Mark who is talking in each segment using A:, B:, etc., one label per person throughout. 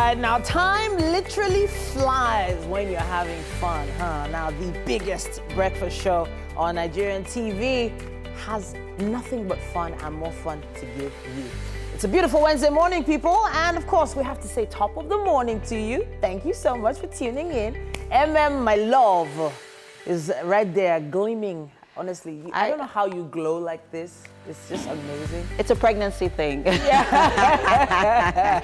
A: right, now time literally flies when you're having fun, huh? Now the biggest breakfast show on Nigerian TV has nothing but fun and more fun to give you. It's a beautiful Wednesday morning, people, and of course we have to say top of the morning to you. Thank you so much for tuning in. My love, is right there gleaming. Honestly, I don't know how you glow like this. It's just amazing.
B: It's a pregnancy thing.
A: Yeah.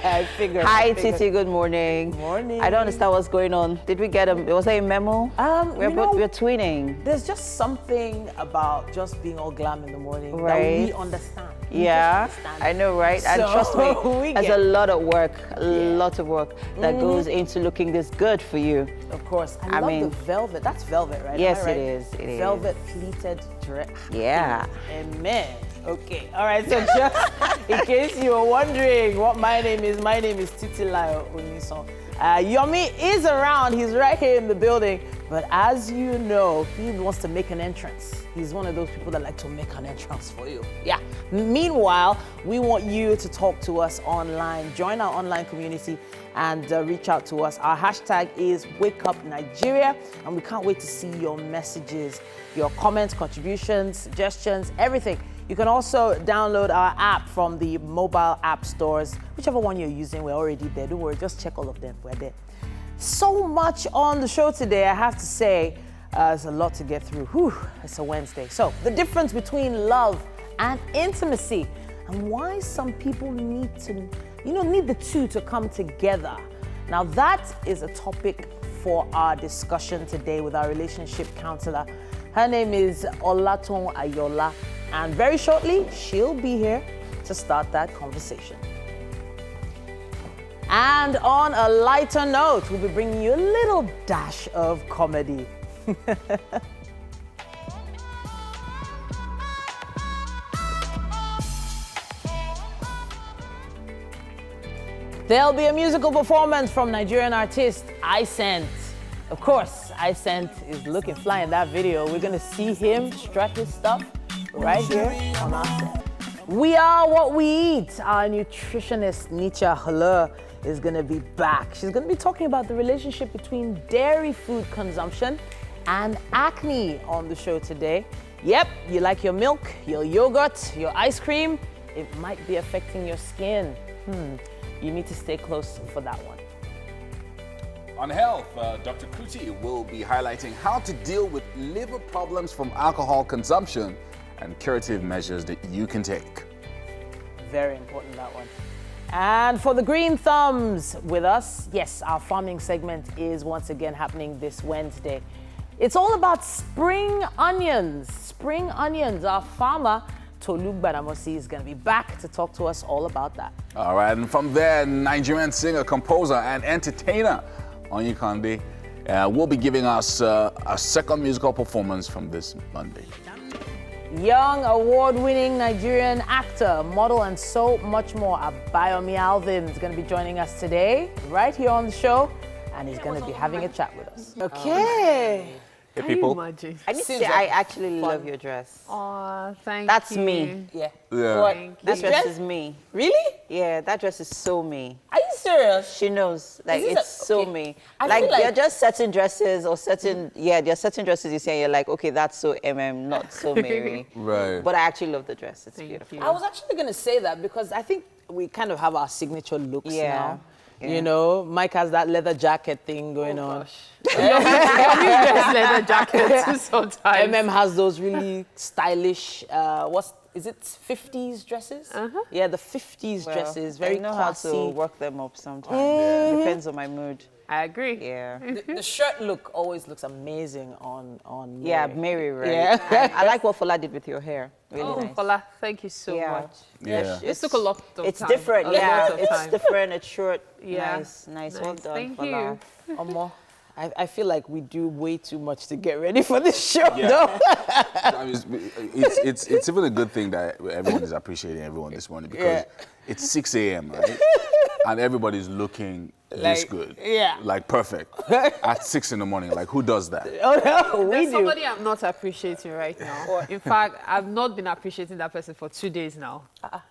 A: I figured.
B: Hi, Titi. Good morning.
A: Good morning.
B: I don't understand what's going on. Did we get was there a memo? We're twinning.
A: There's just something about just being all glam in the morning
B: right.
A: that we understand.
B: Yeah, I know, right?
A: So
B: and trust me, there's a lot of work, lot of work that goes into looking this good for you.
A: Of course. I love the velvet. That's velvet, right?
B: Yes,
A: right?
B: it is. It is.
A: Velvet pleated dress.
B: Yeah.
A: Amen. Okay. All right. So just in case you were wondering what my name is Titilayo Onison. Yomi is around. He's right here in the building. But as you know, he wants to make an entrance. He's one of those people that like to make an entrance for you. Yeah. Meanwhile, we want you to talk to us online. Join our online community and reach out to us. Our hashtag is WakeUpNigeria, and we can't wait to see your messages, your comments, contributions, suggestions, everything. You can also download our app from the mobile app stores. Whichever one you're using, we're already there. Don't worry, just check all of them. We're there. So much on the show today, I have to say. There's a lot to get through. Whew, it's a Wednesday. So, the difference between love and intimacy, and why some people need the two to come together. Now, that is a topic for our discussion today with our relationship counselor. Her name is Olaton Ayola, and very shortly, she'll be here to start that conversation. And on a lighter note, we'll be bringing you a little dash of comedy. There'll be a musical performance from Nigerian artist Icent. Of course, Icent is looking fly in that video. We're gonna see him strut his stuff right here on our set. We are what we eat. Our nutritionist Nicha Haller is gonna be back. She's gonna be talking about the relationship between dairy food consumption and acne on the show today. Yep, you like your milk, your yogurt, your ice cream, it might be affecting your skin. You need to stay close for that one.
C: On health, Dr. Kuti will be highlighting how to deal with liver problems from alcohol consumption and curative measures that you can take.
A: Very important, that one. And for the Green Thumbs with us, yes, our farming segment is once again happening this Wednesday. It's all about spring onions. Spring onions. Our farmer, Tolu Gbadamosi, is going to be back to talk to us all about that.
C: All right, and from there, Nigerian singer, composer, and entertainer Onyekande will be giving us a second musical performance from this Monday.
A: Young award-winning Nigerian actor, model, and so much more. Abayomi Alvin is going to be joining us today, right here on the show, and he's going to be having a chat with us. Okay.
C: Hey, people.
B: I need to say, I actually love your dress.
D: Oh, thank
B: That's
D: you.
B: me.
A: Yeah.
C: Yeah.
B: That dress is me.
A: Really?
B: Yeah, that dress is so me.
A: Are you serious?
B: She knows, like,
A: Is this
B: it's so
A: okay.
B: me.
A: I
B: Like,
A: feel like-
B: there are just certain dresses or certain, there are certain dresses you see and you're like, okay, that's so not so Mary.
C: Right.
B: But I actually love the dress. It's
D: Thank
B: beautiful.
D: you.
A: I was actually going to say that because I think we kind of have our signature looks
B: Yeah.
A: now.
B: Yeah.
A: You know, Mike has that leather jacket thing going on.
D: I use leather jackets sometimes.
A: Has those really stylish, is it 50s dresses? Yeah, the 50s
B: Well,
A: dresses, very
B: I know
A: classy.
B: how to work them up sometimes. Depends on my mood.
D: I agree.
B: Yeah.
A: The shirt look always looks amazing on Mary.
B: Yeah, Mary, right?
A: Yeah.
B: I like what Fola did with your hair. Really
D: Oh,
B: nice.
D: Fola, thank you so
B: Yeah.
D: much.
C: Yeah.
D: It took a lot of
B: It's
D: time.
B: different,
D: A
B: yeah.
D: lot of
B: It's
D: time.
B: different. It's short.
D: Yeah.
B: Nice. Well done,
D: Thank
B: Fola.
D: you.
A: Omo, I feel like we do way too much to get ready for this show,
C: Yeah.
A: though.
C: I mean, it's even a good thing that everyone is appreciating everyone this morning because it's 6 a.m., right? And everybody's looking this good.
A: Yeah.
C: Like perfect. At 6 in the morning. Like who does that?
A: Oh no, we
D: There's
A: do.
D: somebody I'm not appreciating right now. In fact, I've not been appreciating that person for 2 days now,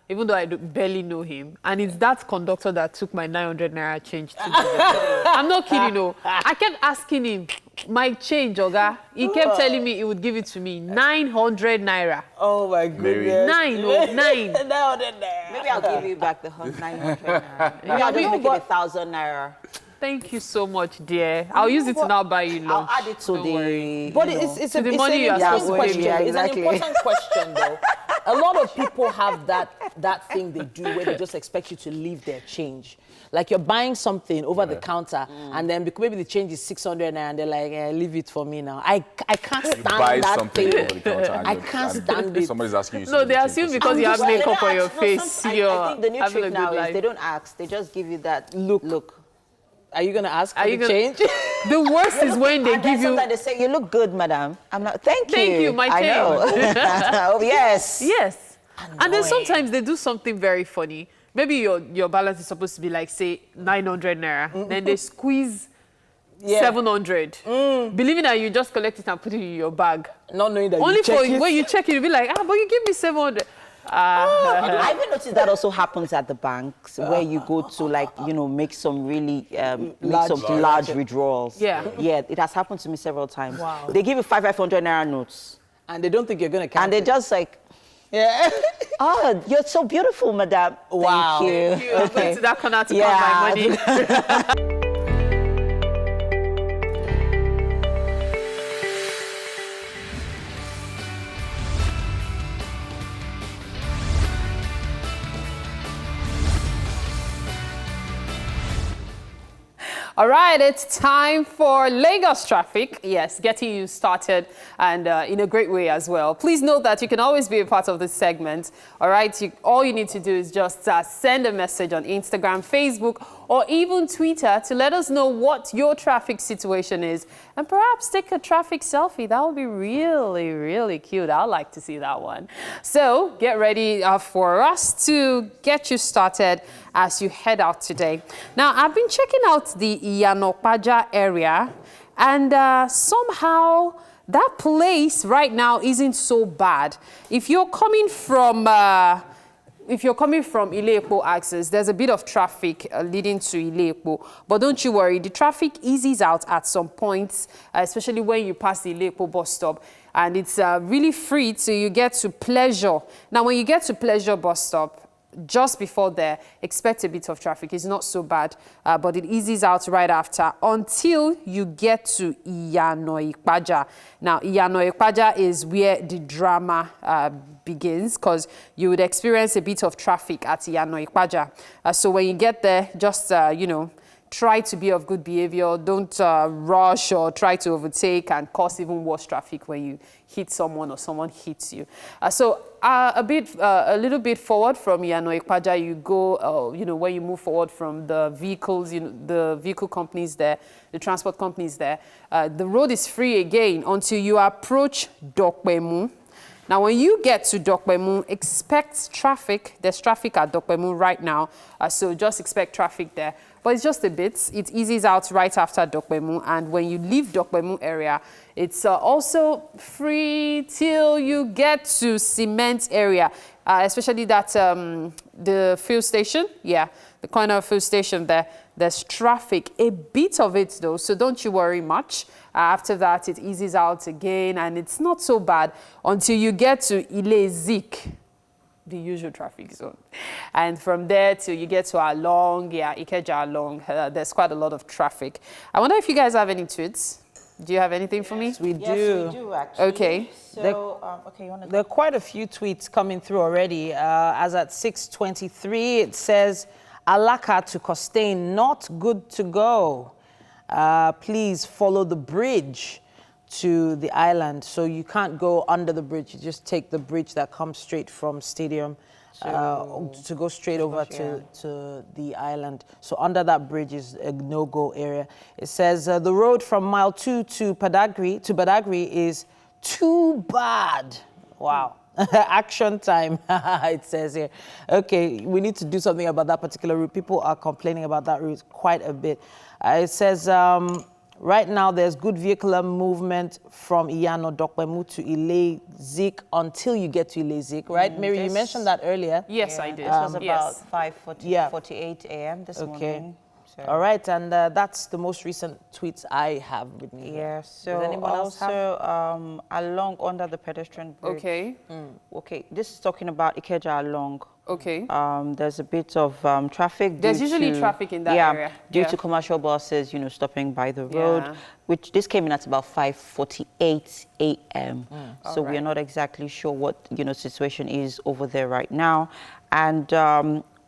D: even though I barely know him. And it's that conductor that took my 900 naira change. I'm not kidding, no. I kept asking him, my change, Oga. He kept telling me he would give it to me. 900 naira.
A: Oh my goodness.
D: 9.
A: 900
B: Maybe I'll give you back the 900 naira. Maybe I'll just make it 1,000 naira.
D: Thank you so much, dear. I'll use it to now buy you lunch.
B: I'll add it to the...
A: But it's
D: the money you are
A: an
D: supposed to
A: important
D: give me.
A: question.
B: Yeah,
A: It's
B: exactly.
A: an important question, though. A lot of people have that thing they do where they just expect you to leave their change. Like you're buying something over the counter, and then maybe the change is 600 naira, and they're like, leave it for me now. I can't stand
C: Buy
A: that
C: something
A: thing.
C: over the counter. and
A: I
C: you-
A: can't
C: and
A: stand it.
C: Somebody's asking you. to
D: No,
C: do
D: they
C: the
D: assume
C: change.
D: because you have
B: Well, they
D: makeup
B: don't
D: on your
B: ask- no,
D: face,
B: I
D: you're
B: think the new
D: having a
B: trick
D: good
B: now is
D: life.
B: they don't ask. They just give you that look.
A: Are you gonna ask
D: Are
A: for
D: you
A: the
D: gonna-
A: change?
D: The worst is when they
B: And then
D: give you...
B: sometimes they say, you look good, madam. I'm not, thank you.
D: Thank you, my
B: I know. Oh, yes.
D: Yes. And then sometimes they do something very funny. Maybe your balance is supposed to be like, say, 900 naira. Then they squeeze 700. Believing that you just collect it and put it in your bag.
A: Not knowing that
D: Only
A: you check
D: for
A: it.
D: when you check it, you'll be like, but you give me 700.
B: I even noticed that also happens at the banks where you go to make some really large withdrawals.
D: Yeah.
B: Yeah, it has happened to me several times.
A: Wow.
B: They give you 500 naira notes.
A: And they don't think you're gonna count
B: And they
A: it.
B: just like,
A: Yeah.
B: oh, you're so beautiful, madam.
A: Wow.
B: Thank you.
D: I'm going to that corner to
B: Yeah.
D: count my money. All right, it's time for Lagos traffic. Yes, getting you started and in a great way as well. Please note that you can always be a part of this segment. All right, all you need to do is just send a message on Instagram, Facebook, or even Twitter to let us know what your traffic situation is. And perhaps take a traffic selfie. That would be really, really cute. I'd like to see that one. So get ready for us to get you started as you head out today. Now, I've been checking out the Iyanokpaja area, and somehow that place right now isn't so bad. If you're coming from Ile-Epo access, there's a bit of traffic leading to Ile-Epo. But don't you worry, the traffic eases out at some points, especially when you pass the Ile-Epo bus stop. And it's really free till you get to Pleasure. Now, when you get to Pleasure bus stop, just before there, expect a bit of traffic. It's not so bad, but it eases out right after until you get to Iyanokpaja. Now, Iyanokpaja is where the drama begins, because you would experience a bit of traffic at Iyanokpaja. So when you get there, just, try to be of good behavior. Don't rush or try to overtake and cause even worse traffic when you hit someone or someone hits you. A little bit forward from Iyanokpaja, you go, when you move forward from the vehicles, the vehicle companies there, the transport companies there, the road is free again until you approach Dokpemu. Now, when you get to Dokpemu, expect traffic. There's traffic at Dokpemu right now, so just expect traffic there. But it's just a bit. It eases out right after Dokpemu, and when you leave Dokpemu area, it's also free till you get to Cement area, especially that the fuel station. Yeah, the corner fuel station there. There's traffic, a bit of it though, so don't you worry much. After that, it eases out again, and it's not so bad until you get to Ile-Zik, the usual traffic zone. And from there till you get to Ikeja Along, there's quite a lot of traffic. I wonder if you guys have any tweets. Do you have anything for me?
A: We do.
B: Yes, we do, actually.
A: Okay.
B: So, okay, you want to...
A: There are quite a few tweets coming through already. As at 6:23, it says, Alaka to Costain, not good to go. Please follow the bridge to the island. So you can't go under the bridge. You just take the bridge that comes straight from Stadium to go straight over to the island. So under that bridge is a no-go area. It says the road from mile 2 to Badagry is too bad. Wow. Action time, it says here. Okay, we need to do something about that particular route. People are complaining about that route quite a bit. It says, right now there's good vehicular movement from Iyano Dokpemu to Ile Zik until you get to Ile Zik, right? Mary, you mentioned that earlier.
D: Yes, I did.
B: This was about
D: yes.
B: 5:48 a.m. this morning. So.
A: All right, and that's the most recent tweets I have with me.
B: Yeah, so
A: does anyone else have?
B: along under the pedestrian bridge.
D: Okay.
B: Okay, this is talking about Ikeja along.
D: Okay.
B: There's a bit of traffic.
D: There's usually traffic in that area.
B: Due to commercial buses, stopping by the road, which this came in at about 5:48 a.m. So we are not exactly sure what, situation is over there right now. And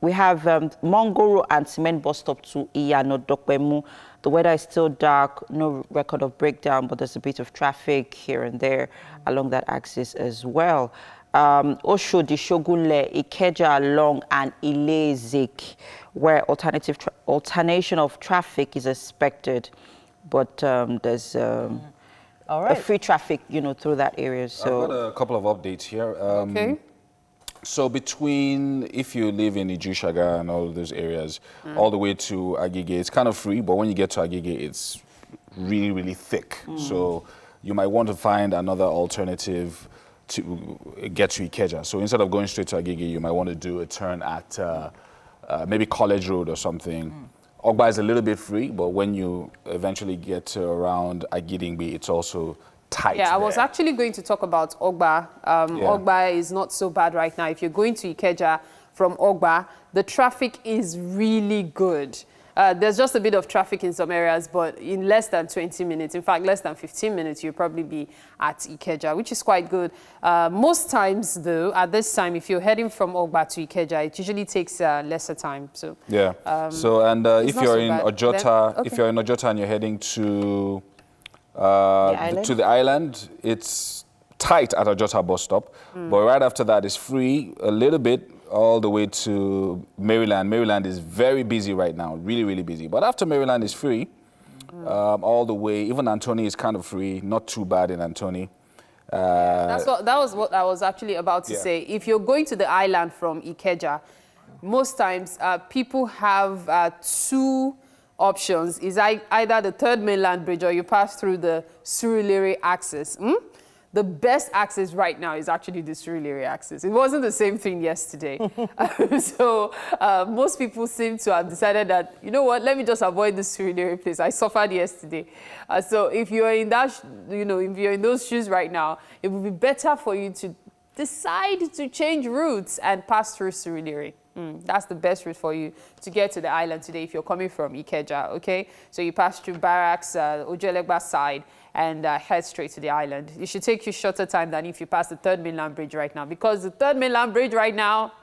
B: we have Mongoro and Cement bus stop to Iyano Dokpemu. The weather is still dark, no record of breakdown, but there's a bit of traffic here and there along that axis as well. Oshodi, Shogunle, Ikeja along and Ile Zik, where alternation of traffic is expected, but there's a free traffic, through that area. So
C: I've got a couple of updates here.
D: Okay.
C: So between, if you live in Ijushaga and all of those areas, all the way to Agege, it's kind of free, but when you get to Agege, it's really, really thick. So you might want to find another alternative to get to Ikeja. So instead of going straight to Agege, you might want to do a turn at maybe College Road or something. Ogba is a little bit free, but when you eventually get to around Agidingbi, it's also tight.
D: Yeah, I was actually going to talk about Ogba. Ogba is not so bad right now. If you're going to Ikeja from Ogba, the traffic is really good. There's just a bit of traffic in some areas, but in less than 20 minutes, in fact, less than 15 minutes, you'll probably be at Ikeja, which is quite good. Most times, though, at this time, if you're heading from Ogba to Ikeja, it usually takes lesser time. So
C: yeah. If you're in Ojota,
D: okay.
C: if you're in Ojota and you're heading to the island, it's tight at Ojota bus stop, but right after that, it's free a little bit. All the way to Maryland. Maryland is very busy right now, really, really busy. But after Maryland is free, all the way, even Antony is kind of free, not too bad in Antony.
D: that was what I was actually about to say. If you're going to the island from Ikeja, most times people have two options. Is either the third mainland bridge or you pass through the Surulere axis. The best access right now is actually the Surulere axis. It wasn't the same thing yesterday. So most people seem to have decided that, you know what, let me just avoid the Surulere place. I suffered yesterday. So if you're in that, if you're in those shoes right now, it would be better for you to decide to change routes and pass through Surulere. That's the best route for you to get to the island today if you're coming from Ikeja, okay? So you pass through Barracks, Ojuelegba side, and head straight to the island. It should take you shorter time than if you pass the third mainland bridge right now, because the third mainland bridge right now,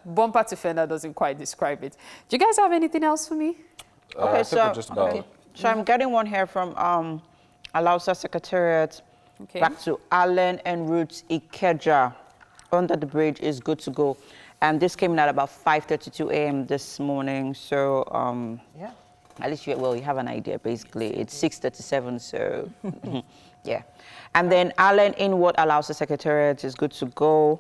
D: bumper to fender doesn't quite describe it. Do you guys have anything else for me?
B: okay, so I'm getting one here from Alausa Secretariat back to Allen and Roots Ikeja. Under the bridge is good to go. And this came in at about 5:32 a.m. this morning. So, at least you have an idea, basically. It's 6:37, so, yeah. And then Allen Inward allows the Secretariat is good to go.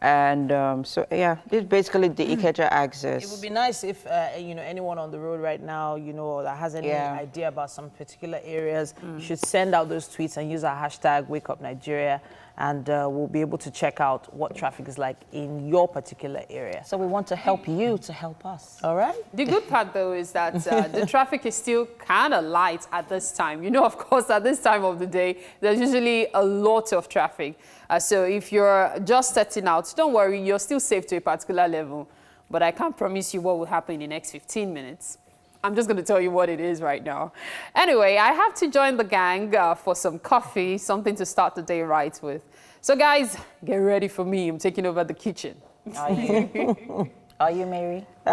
B: And so, yeah, this is basically the Ikeja axis.
A: It would be nice if, anyone on the road right now, that has any idea about some particular areas, you should send out those tweets and use our hashtag #WakeUpNigeria. And we'll be able to check out what traffic is like in your particular area.
B: So we want to help you to help us.
A: All right.
D: The good part, though, is that the traffic is still kind of light at this time. Of course, at this time of the day, there's usually a lot of traffic. So if you're just setting out, don't worry, you're still safe to a particular level. But I can't promise you what will happen in the next 15 minutes. I'm just going to tell you what it is right now. Anyway, I have to join the gang for some coffee, something to start the day right with. So guys, get ready for me. I'm taking over the kitchen.
B: Are you? Are you, Mary?
A: Oh,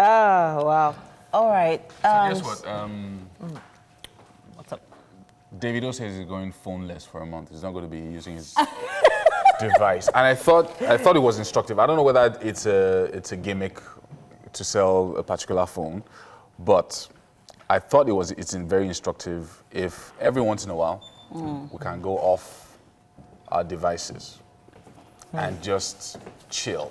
A: wow.
B: All right.
C: So guess what?
B: What's up?
C: Davido says he's going phoneless for a month. He's not going to be using his device. And I thought it was instructive. I don't know whether it's a gimmick to sell a particular phone, but I thought it's very instructive if every once in a while we can go off our devices. and just chill,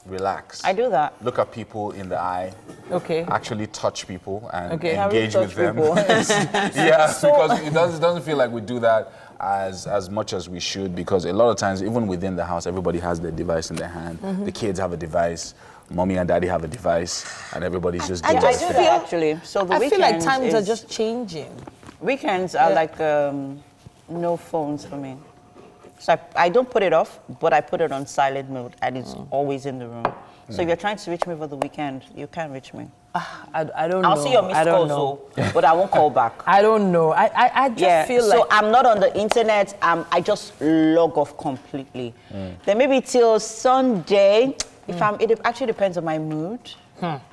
C: relax.
B: I do that.
C: Look at people in the eye.
A: Okay.
C: Actually touch people and
A: Okay.
C: engage
B: How do
C: with
B: you
C: them.
B: touch
C: Yeah, because it doesn't feel like we do that as much as we should, because a lot of times, even within the house, everybody has their device in their hand. The kids have a device, mommy and daddy have a device, and everybody's just doing
B: I
C: their
B: do
C: thing.
B: that actually. So the
A: I feel like
B: weekends
A: times are
B: is-
A: just changing.
B: Weekends are like no phones for me. So I don't put it off, but I put it on silent mode, and it's always in the room. So if you're trying to reach me over the weekend, you can't reach me.
A: I don't know.
B: I'll see your missed calls, though, but I won't call back.
A: I don't know. I just feel like...
B: So I'm not on the internet. I just log off completely. Then maybe till Sunday, if it actually depends on my mood.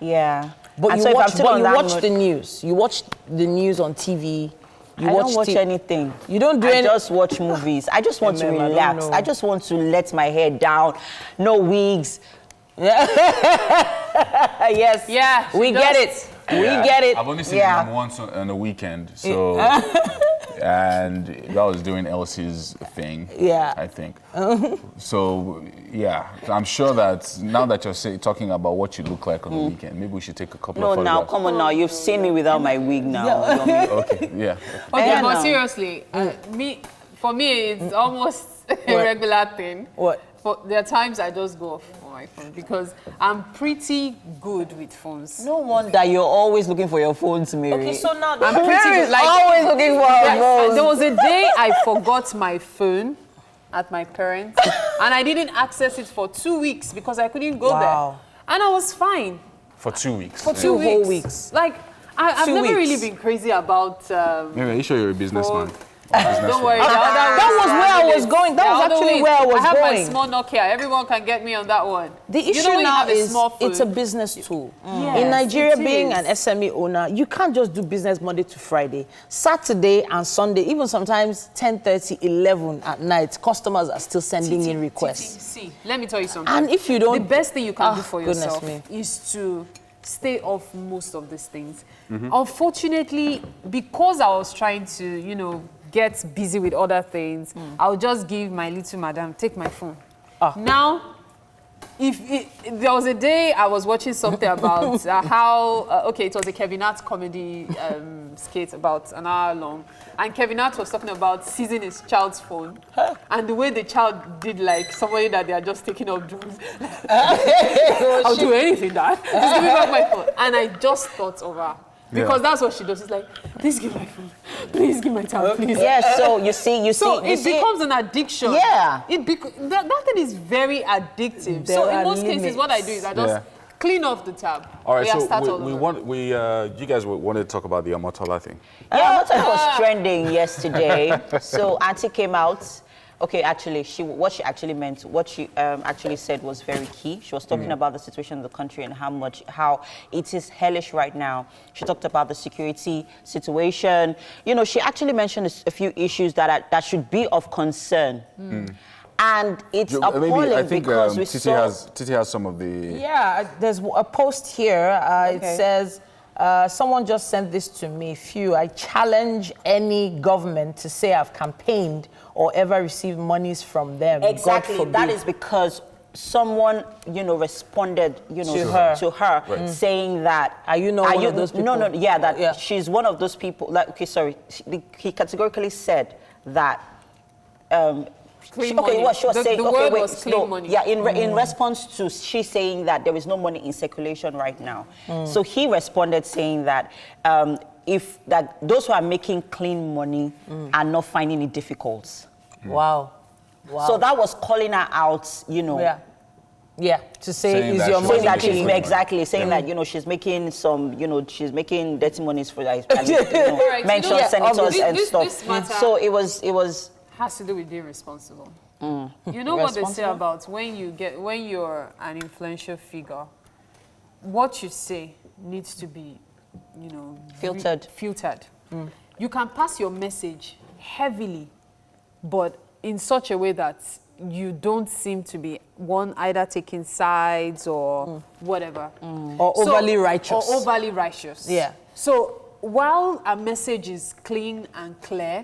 B: Yeah.
A: But
B: And
A: you
B: so if I'm
A: watch,
B: still
A: but
B: on
A: you
B: that
A: watch
B: mood-
A: the news. You watch the news on TV. You
B: I don't watch
A: t-
B: anything.
A: You don't do
B: I
A: any...
B: just watch movies. I just want to
A: I don't
B: relax.
A: know.
B: I just want to let my hair down. No wigs. Yes.
D: Yeah,
B: We
D: she
B: get
D: does.
B: it. We get it.
C: I've only seen
B: Yeah.
C: them once on a weekend, so and that was doing Elsie's thing.
A: Yeah.
C: I think. So yeah, I'm sure that now that you're talking about what you look like on the weekend, maybe we should take a couple
B: No,
C: of
B: now,
C: photographs.
B: come on now. You've seen me without my wig now.
C: Okay, yeah.
D: Okay,
B: Yeah,
D: but
B: no.
D: seriously, for me, it's almost a regular thing.
A: What?
D: There are times I just go off on my phone because I'm pretty good with phones.
B: No wonder you're always looking for your phones, Mary.
A: Okay, so now...
D: I'm pretty good. Like,
B: always looking for her
D: yes,
B: phone.
D: there was a day I forgot my phone at my parents' and I didn't access it for 2 weeks because I couldn't go
A: Wow.
D: there. And I was fine
C: For 2 weeks.
D: for 2 weeks.
A: whole weeks.
D: Like, I've
A: 2
D: never
A: weeks.
D: really been crazy about...
C: Mary, are you sure you're a businessman?
D: Don't worry, the other
A: That
D: ways
A: was
D: to
A: where I
D: handle
A: was
D: it.
A: going. That
D: The
A: was
D: other
A: actually
D: ways.
A: where I was
D: I have
A: going.
D: my small Nokia. Everyone can get me on that one.
A: The
D: You know
A: issue
D: when you
A: now
D: have a
A: is
D: small phone?
A: it's a business tool.
D: Yes,
A: In Nigeria,
D: it
A: being
D: is.
A: an SME owner, you can't just do business Monday to Friday. Saturday and Sunday, even sometimes 10:30, 11 at night, customers are still sending in requests.
D: See, let me tell you something.
A: And if you don't...
D: The best thing you can do for
A: goodness
D: yourself
A: me.
D: is to stay off most of these things. Unfortunately, because I was trying to, get busy with other things, I'll just give my little madam, take my phone. Now, there was a day I was watching something about how, it was a Kevin Hart comedy skit about an hour long. And Kevin Hart was talking about seizing his child's phone. And the way the child did like somebody that they are just taking up drugs. I'll do anything, Dad. Just give me back my phone. And I just thought of her. Because that's what she does. She's like, please give my phone. Please give my child, please.
B: Yeah, so you see,
D: So it becomes an addiction.
B: Yeah.
D: That thing is very addictive.
A: There
D: So in
A: are
D: most cases, what I do is I just clean off the tab.
C: All right,
D: Yeah, start
C: so
D: all over.
C: you guys wanted to talk about the Omotola thing.
B: Yeah, Omotola was trending yesterday. So Auntie came out. Okay, actually, what she actually meant, what she actually said was very key. She was talking about the situation in the country and how it is hellish right now. She talked about the security situation. She actually mentioned a few issues that should be of concern. And it's appalling
C: I think
B: because
C: Titi has some of the...
A: Yeah, there's a post here. It
B: Okay.
A: says, someone just sent this to me. I challenge any government to say I've campaigned or ever received monies from them.
B: Exactly.
A: God
B: That
A: forbid.
B: is because someone, responded,
A: To her.
B: saying that.
A: Are you not one of those people?
B: No, yeah, she's one of those people. Like, okay, sorry. He categorically said that.
D: Clean
B: Okay,
D: money.
B: what she was saying.
D: The
B: okay,
D: word
B: wait,
D: was clean money.
B: Yeah, in response to she saying that there is no money in circulation right now. So he responded saying that those who are making clean money are not finding it difficult.
A: Wow.
B: So that was calling her out,
A: Yeah. Yeah, to say
C: Saying
A: is
C: that
A: your
C: she
A: money
B: saying that
C: making
B: she's
C: money.
B: exactly saying that she's making she's making dirty monies for like
D: Right,
B: mention senators and stuff.
D: this matter-
B: So it was
D: has to do with being responsible. You know what they say
A: Responsible?
D: about when you're an influential figure, what you say needs to be,
B: Filtered.
D: filtered. You can pass your message heavily, but in such a way that you don't seem to be either taking sides or whatever.
A: or overly righteous.
D: Or overly righteous.
A: Yeah.
D: So while a message is clean and clear,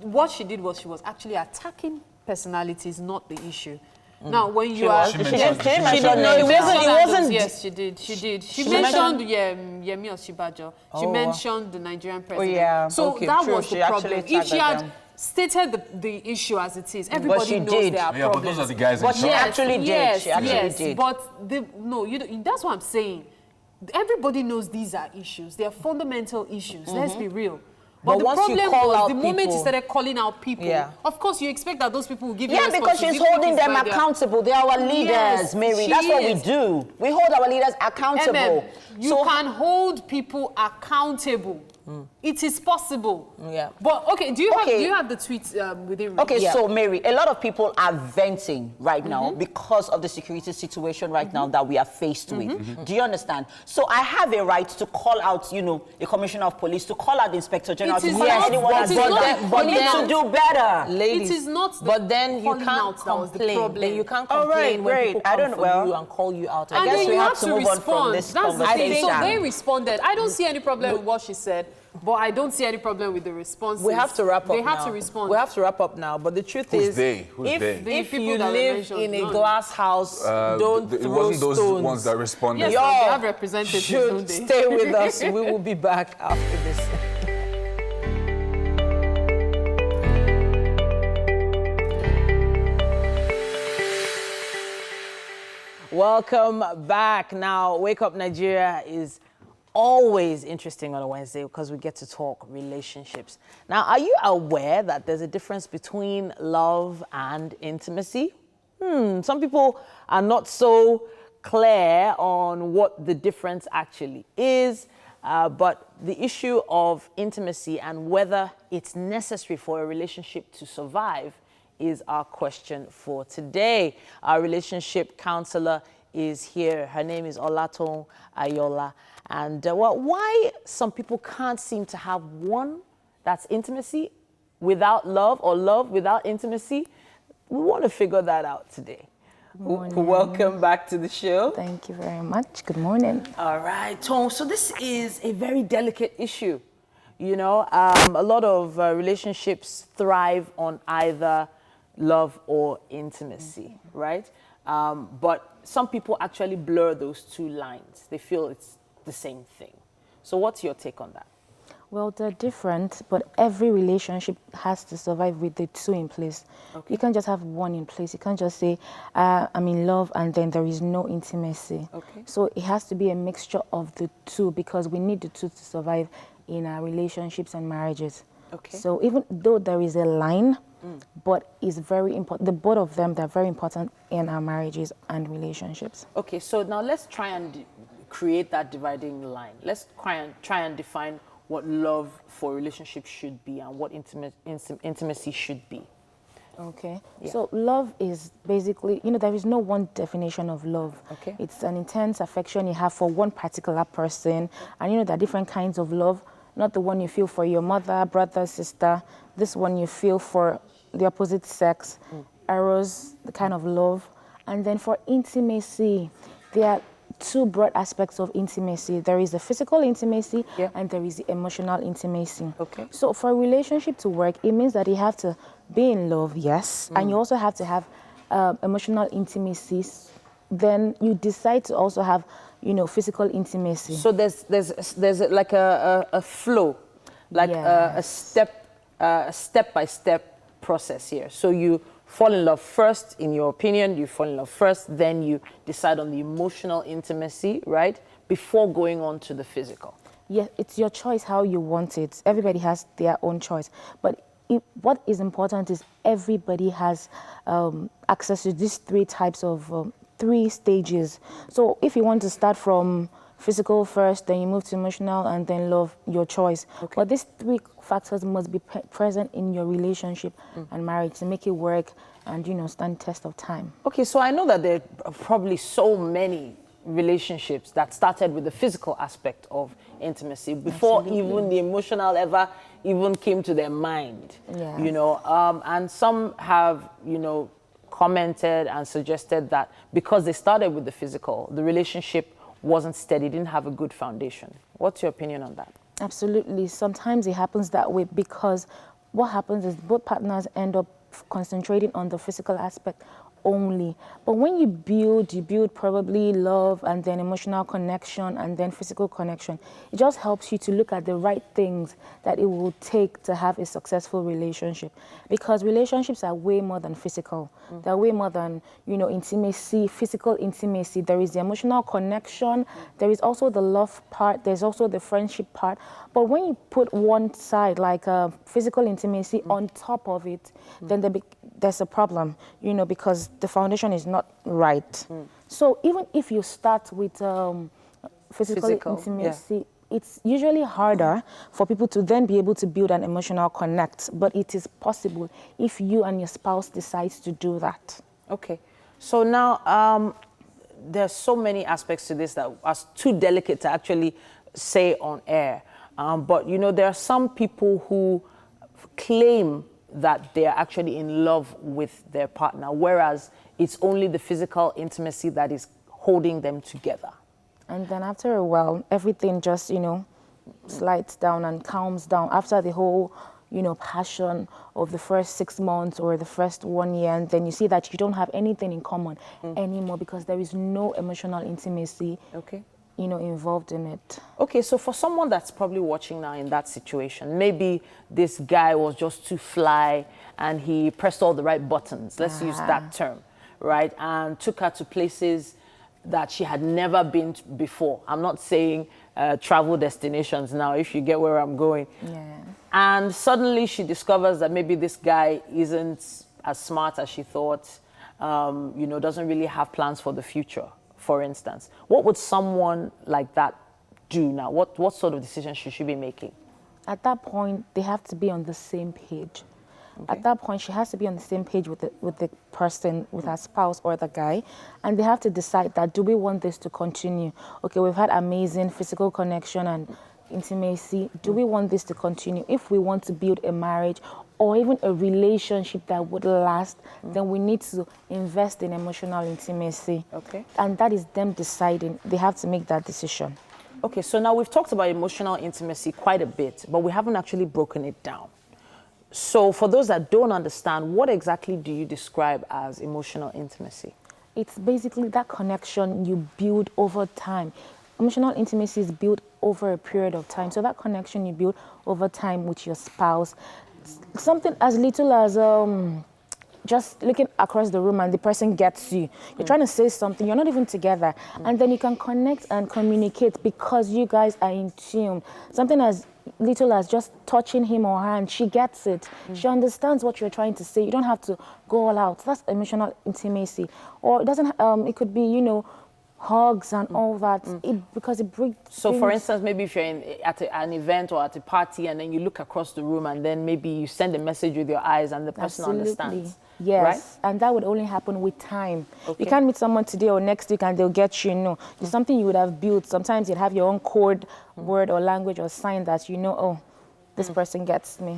D: what she did was she was actually attacking personality is not the issue. Now, when you are...
C: She mentioned
A: It wasn't.
D: Yes, she did. She mentioned Yemi Osibajo. She mentioned the Nigerian president.
B: yeah.
D: So
B: Okay,
D: that
B: true.
D: was
B: She
D: the problem.
B: actually
D: If she
B: tagged
D: had
B: them.
D: stated the issue as it is, everybody
B: she
D: knows
B: did.
D: there are
C: Yeah, but
D: problems.
C: those are the guys in
B: But she
C: charge.
B: actually did.
D: Yes,
B: She actually
D: yes,
B: did.
D: but that's what I'm saying. Everybody knows these are issues. They are fundamental issues. Let's be real. But the
A: once you
D: problem
A: call
D: was
A: out
D: the moment you
A: people-
D: started calling out people,
A: Yeah.
D: of course you expect that those people will give you
B: Yeah, because
D: responses,
B: she's
D: even if
B: holding
D: it's
B: them
D: by their-
B: accountable. They are our leaders,
D: Yes,
B: Mary.
D: she
B: That's what we
D: is.
B: do. We hold our leaders accountable.
D: You can hold people accountable. It is possible.
A: Yeah.
D: But okay, do you have the tweet within?
B: Okay,
A: Yeah.
B: so Mary, a lot of people are venting right now because of the security situation right now that we are faced with. Do you understand? So I have a right to call out, a commissioner of police, to call out the inspector general,
D: It
B: to
D: is
B: call out
D: not-
B: anyone
D: it
B: that's
D: is
B: done
D: not
B: that.
D: calling
B: We need
D: out.
B: to do better.
A: Ladies,
D: It is not the
A: but then you
D: calling
A: can't
D: out that was the
A: complain.
D: problem.
A: Then you can't
B: All right,
A: complain when
B: great.
A: people
B: I
A: come
B: don't-
A: for
B: well,
A: you and call you out.
D: And
B: guess
D: then
B: we
D: you
B: have
D: have
B: to
D: to
B: move on from
D: respond.
B: this
D: That's the thing. So
B: conversation.
D: they responded. I don't see any problem with what she said, but I don't see any problem with the responses.
A: We have to wrap up
D: They have
A: now.
D: to respond.
A: We have to wrap up now. But the truth
C: Who's
A: is,
C: they? Who's
A: if,
C: they?
D: The
A: if
D: people
A: you
D: that were
A: live
D: mentioned,
A: in a
D: none.
A: glass house, don't
C: it
A: throw
C: wasn't those
A: stones.
C: ones that responded.
D: Yes,
A: Y'all
D: they have representatives,
A: should
D: don't they?
A: stay with us. We will be back after this. Welcome back. Now, Wake Up Nigeria is always interesting on a Wednesday because we get to talk relationships. Now, are you aware that there's a difference between love and intimacy? Some people are not so clear on what the difference actually is, but the issue of intimacy and whether it's necessary for a relationship to survive is our question for today. Our relationship counselor is here. Her name is Olaton Ayola. And why some people can't seem to have one that's intimacy without love or love without intimacy, we want to figure that out today. Welcome back to the show.
E: Thank you very much. Good morning.
A: All right, Tom. So this is a very delicate issue. A lot of relationships thrive on either love or intimacy, right? But some people actually blur those two lines. They feel it's the same thing. So what's your take on that?
E: Well, they're different, but every relationship has to survive with the two in place. Okay. You can't just have one in place. You can't just say, I'm in love, and then there is no intimacy.
A: Okay.
E: So it has to be a mixture of the two because we need the two to survive in our relationships and marriages.
A: Okay.
E: So even though there is a line, but it's very important, the both of them, they're very important in our marriages and relationships.
A: Okay, so now let's try and create that dividing line. Let's try and define what love for relationships should be and what intimacy should be.
E: Okay.
A: Yeah.
E: So love is basically, there is no one definition of love.
A: Okay.
E: It's an intense affection you have for one particular person. And there are different kinds of love. Not the one you feel for your mother, brother, sister. This one you feel for the opposite sex. Eros, the kind of love. And then for intimacy, there are two broad aspects of intimacy. There is the physical intimacy and there is the emotional intimacy.
A: Okay.
E: So for a relationship to work, it means that you have to be in love, yes, and you also have to have emotional intimacy. Then you decide to also have, physical intimacy.
A: So there's like a flow, like
E: Yes.
A: a step-by-step process here. So you fall in love first, in your opinion, you fall in love first, then you decide on the emotional intimacy, right? Before going on to the physical.
E: Yeah, it's your choice how you want it. Everybody has their own choice. But what is important is everybody has access to these three types of, three stages. So if you want to start from physical first, then you move to emotional, and then love, your choice. Okay. But these three factors must be present in your relationship and marriage to make it work and, stand test of time.
A: Okay, so I know that there are probably so many relationships that started with the physical aspect of intimacy before even the emotional ever even came to their mind.
E: Yes.
A: And some have, commented and suggested that because they started with the physical, the relationship wasn't steady, didn't have a good foundation. What's your opinion on that?
E: Absolutely. Sometimes it happens that way because what happens is both partners end up concentrating on the physical aspect only. But when you build probably love and then emotional connection and then physical connection. It just helps you to look at the right things that it will take to have a successful relationship. Because relationships are way more than physical. They're way more than, intimacy, physical intimacy. There is the emotional connection. There is also the love part. There's also the friendship part. But when you put one side, like physical intimacy, on top of it, then there's a problem, because the foundation is not right. So even if you start with physical intimacy, it's usually harder for people to then be able to build an emotional connect, but it is possible if you and your spouse decides to do that.
A: Okay. So now there's so many aspects to this that are too delicate to actually say on air. But, there are some people who claim that they're actually in love with their partner, whereas it's only the physical intimacy that is holding them together.
E: And then after a while, everything just, slides down and calms down after the whole, passion of the first 6 months or the first 1 year. And then you see that you don't have anything in common anymore because there is no emotional intimacy.
A: Okay.
E: Involved in it.
A: Okay, so for someone that's probably watching now in that situation, maybe this guy was just too fly and he pressed all the right buttons, let's use that term, right? And took her to places that she had never been to before. I'm not saying travel destinations now, if you get where I'm going.
E: Yeah.
A: And suddenly she discovers that maybe this guy isn't as smart as she thought, doesn't really have plans for the future. For instance, what would someone like that do now? What sort of decision should she be making?
E: At that point, they have to be on the same page. Okay. At that point, she has to be on the same page with the person, with her spouse or the guy, and they have to decide that, do we want this to continue? Okay, we've had amazing physical connection and intimacy. Do we want this to continue? If we want to build a marriage or even a relationship that would last, then we need to invest in emotional intimacy.
A: Okay.
E: And that is them deciding. They have to make that decision.
A: Okay, so now we've talked about emotional intimacy quite a bit, but we haven't actually broken it down. So for those that don't understand, what exactly do you describe as emotional intimacy?
E: It's basically that connection you build over time. Emotional intimacy is built over a period of time. So that connection you build over time with your spouse, something as little as just looking across the room and the person gets you. You're trying to say something, you're not even together. And then you can connect and communicate because you guys are in tune. Something as little as just touching him or her and she gets it. She understands what you're trying to say. You don't have to go all out. That's emotional intimacy. Or it doesn't, it could be, hugs and all that, because it brings...
A: So for instance, maybe if you're at an event or at a party and then you look across the room and then maybe you send a message with your eyes and the person understands.
E: Yes,
A: right?
E: And that would only happen with time.
A: Okay.
E: You can't meet someone today or next week and they'll get you, It's something you would have built. Sometimes you'd have your own code, word or language or sign that oh, this person gets me.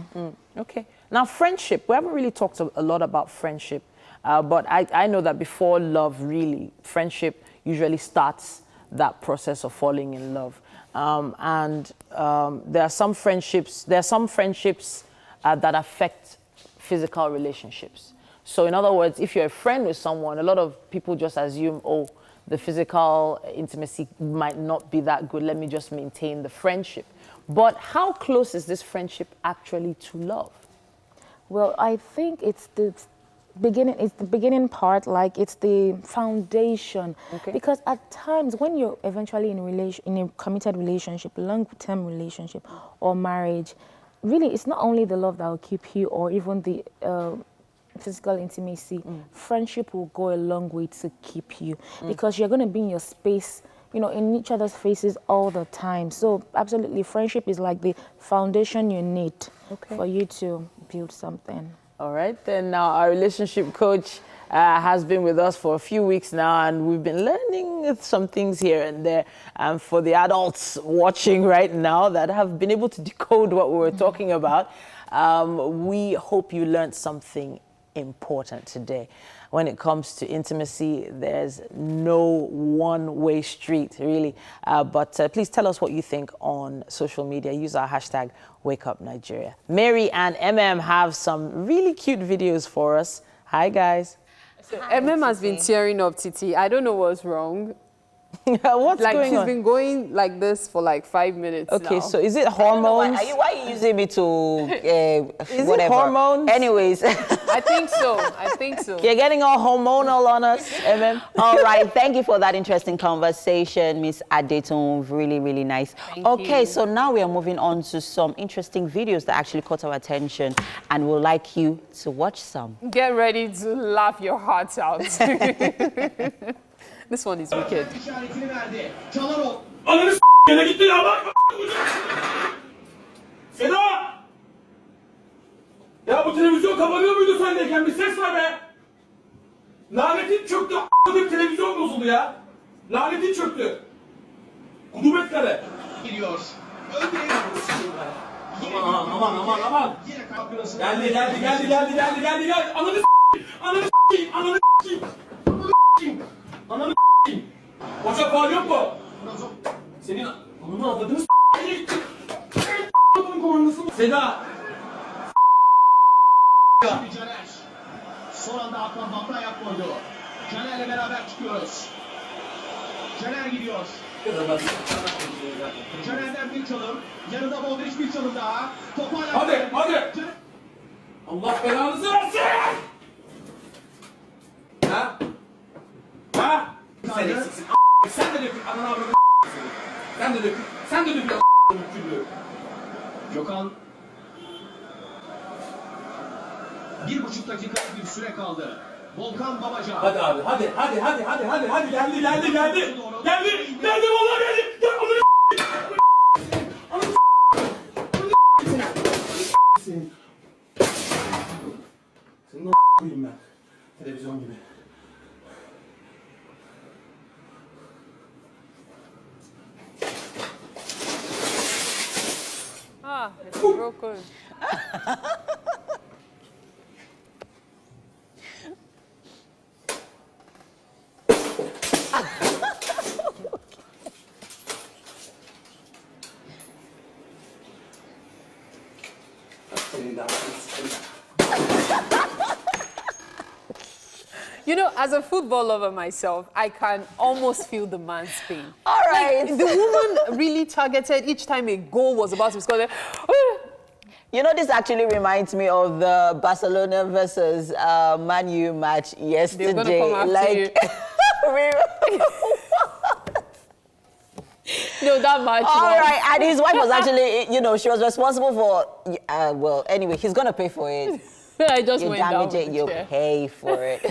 A: Okay. Now, friendship. We haven't really talked a lot about friendship, but I know that before love, really, friendship usually starts that process of falling in love. There are some friendships that affect physical relationships. So in other words, if you're a friend with someone, a lot of people just assume, oh, the physical intimacy might not be that good. Let me just maintain the friendship. But how close is this friendship actually to love?
E: Well, I think it's the beginning part, like it's the foundation.
A: Okay.
E: Because at times when you're eventually in a committed relationship, long-term relationship or marriage, really it's not only the love that will keep you or even the physical intimacy. Friendship will go a long way to keep you because you're going to be in your space, in each other's faces all the time. So absolutely, friendship is like the foundation you need for you to build something.
A: All right, then now our relationship coach has been with us for a few weeks now, and we've been learning some things here and there. And for the adults watching right now that have been able to decode what we were talking about, we hope you learned something important today. When it comes to intimacy, there's no one-way street, really. But please tell us what you think on social media. Use our hashtag #WakeUpNigeria. Mary and MM have some really cute videos for us. Hi, guys.
D: So MM has been tearing up, Titi. I don't know what's wrong.
A: What's
D: like
A: going
D: she's
A: on?
D: been going like this for like 5 minutes
A: Okay,
D: now.
A: so is it hormones?
B: Why are you using me to
A: Is
B: whatever?
A: it hormones?
B: Anyways.
D: I think so. I think so.
A: You're getting all hormonal on us, MM.
B: All right, thank you for that interesting conversation, Miss Adetun. Really, really nice.
D: Thank you.
B: So now we are moving on to some interesting videos that actually caught our attention, and we'd like you to watch some.
D: Get ready to laugh your hearts out. This one is wicked.
F: Ananı s*** gene gitti ya bak. Seda! Ya bu televizyon kapanıyor muydu sendeyken? Bir ses var be. Lanetin çöktü. A**ladık televizyon bozuldu ya. Lanetin çöktü. Kudubet kare.
G: Geliyor.
F: Aman. Geldi. Ananı s***. Ananı s***. Hoca faal yok mu? Senin ananı avladığını s***ye Seda!
G: Şimdi Caner. Son anda Hakan Batı ayak koydu. Caner'le beraber çıkıyoruz. Caner gidiyor. Caner'den bir çalım. Yanında Modric bir çalım daha. Topu hala...
F: Hadi! Allah belanızı versin! Ha? Sen eksiksin. Sen de dökün. Ananı avradını Sen de dökün.
G: Gökhan. 1,5 dakika bir süre kaldı. Volkan Babacan.
F: Hadi abi. Hadi. Geldi. Geldi vallahi geldi. Gel ananı Senin koyayım ben. Televizyon gibi.
D: Ah, it's broken. You know, as a football lover myself, I can almost feel the man's pain.
B: All right.
D: Like, the woman really targeted each time a goal was about to be scored.
B: You know, this actually reminds me of the Barcelona versus Man U match yesterday.
D: They're gonna come after you. No, that match.
B: All right, and his wife was actually, you know, she was responsible for. Well, anyway, he's gonna pay for it.
D: I just
B: You
D: went down
B: damage
D: with
B: it,
D: the
B: you
D: chair.
B: pay for it.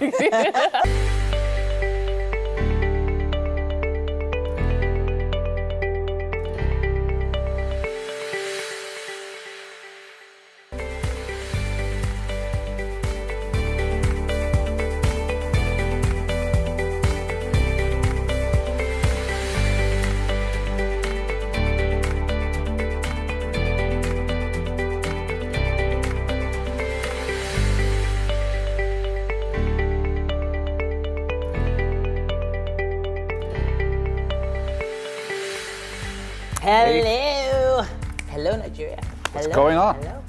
B: Hello, Nigeria.
C: What's going on?
A: Hello.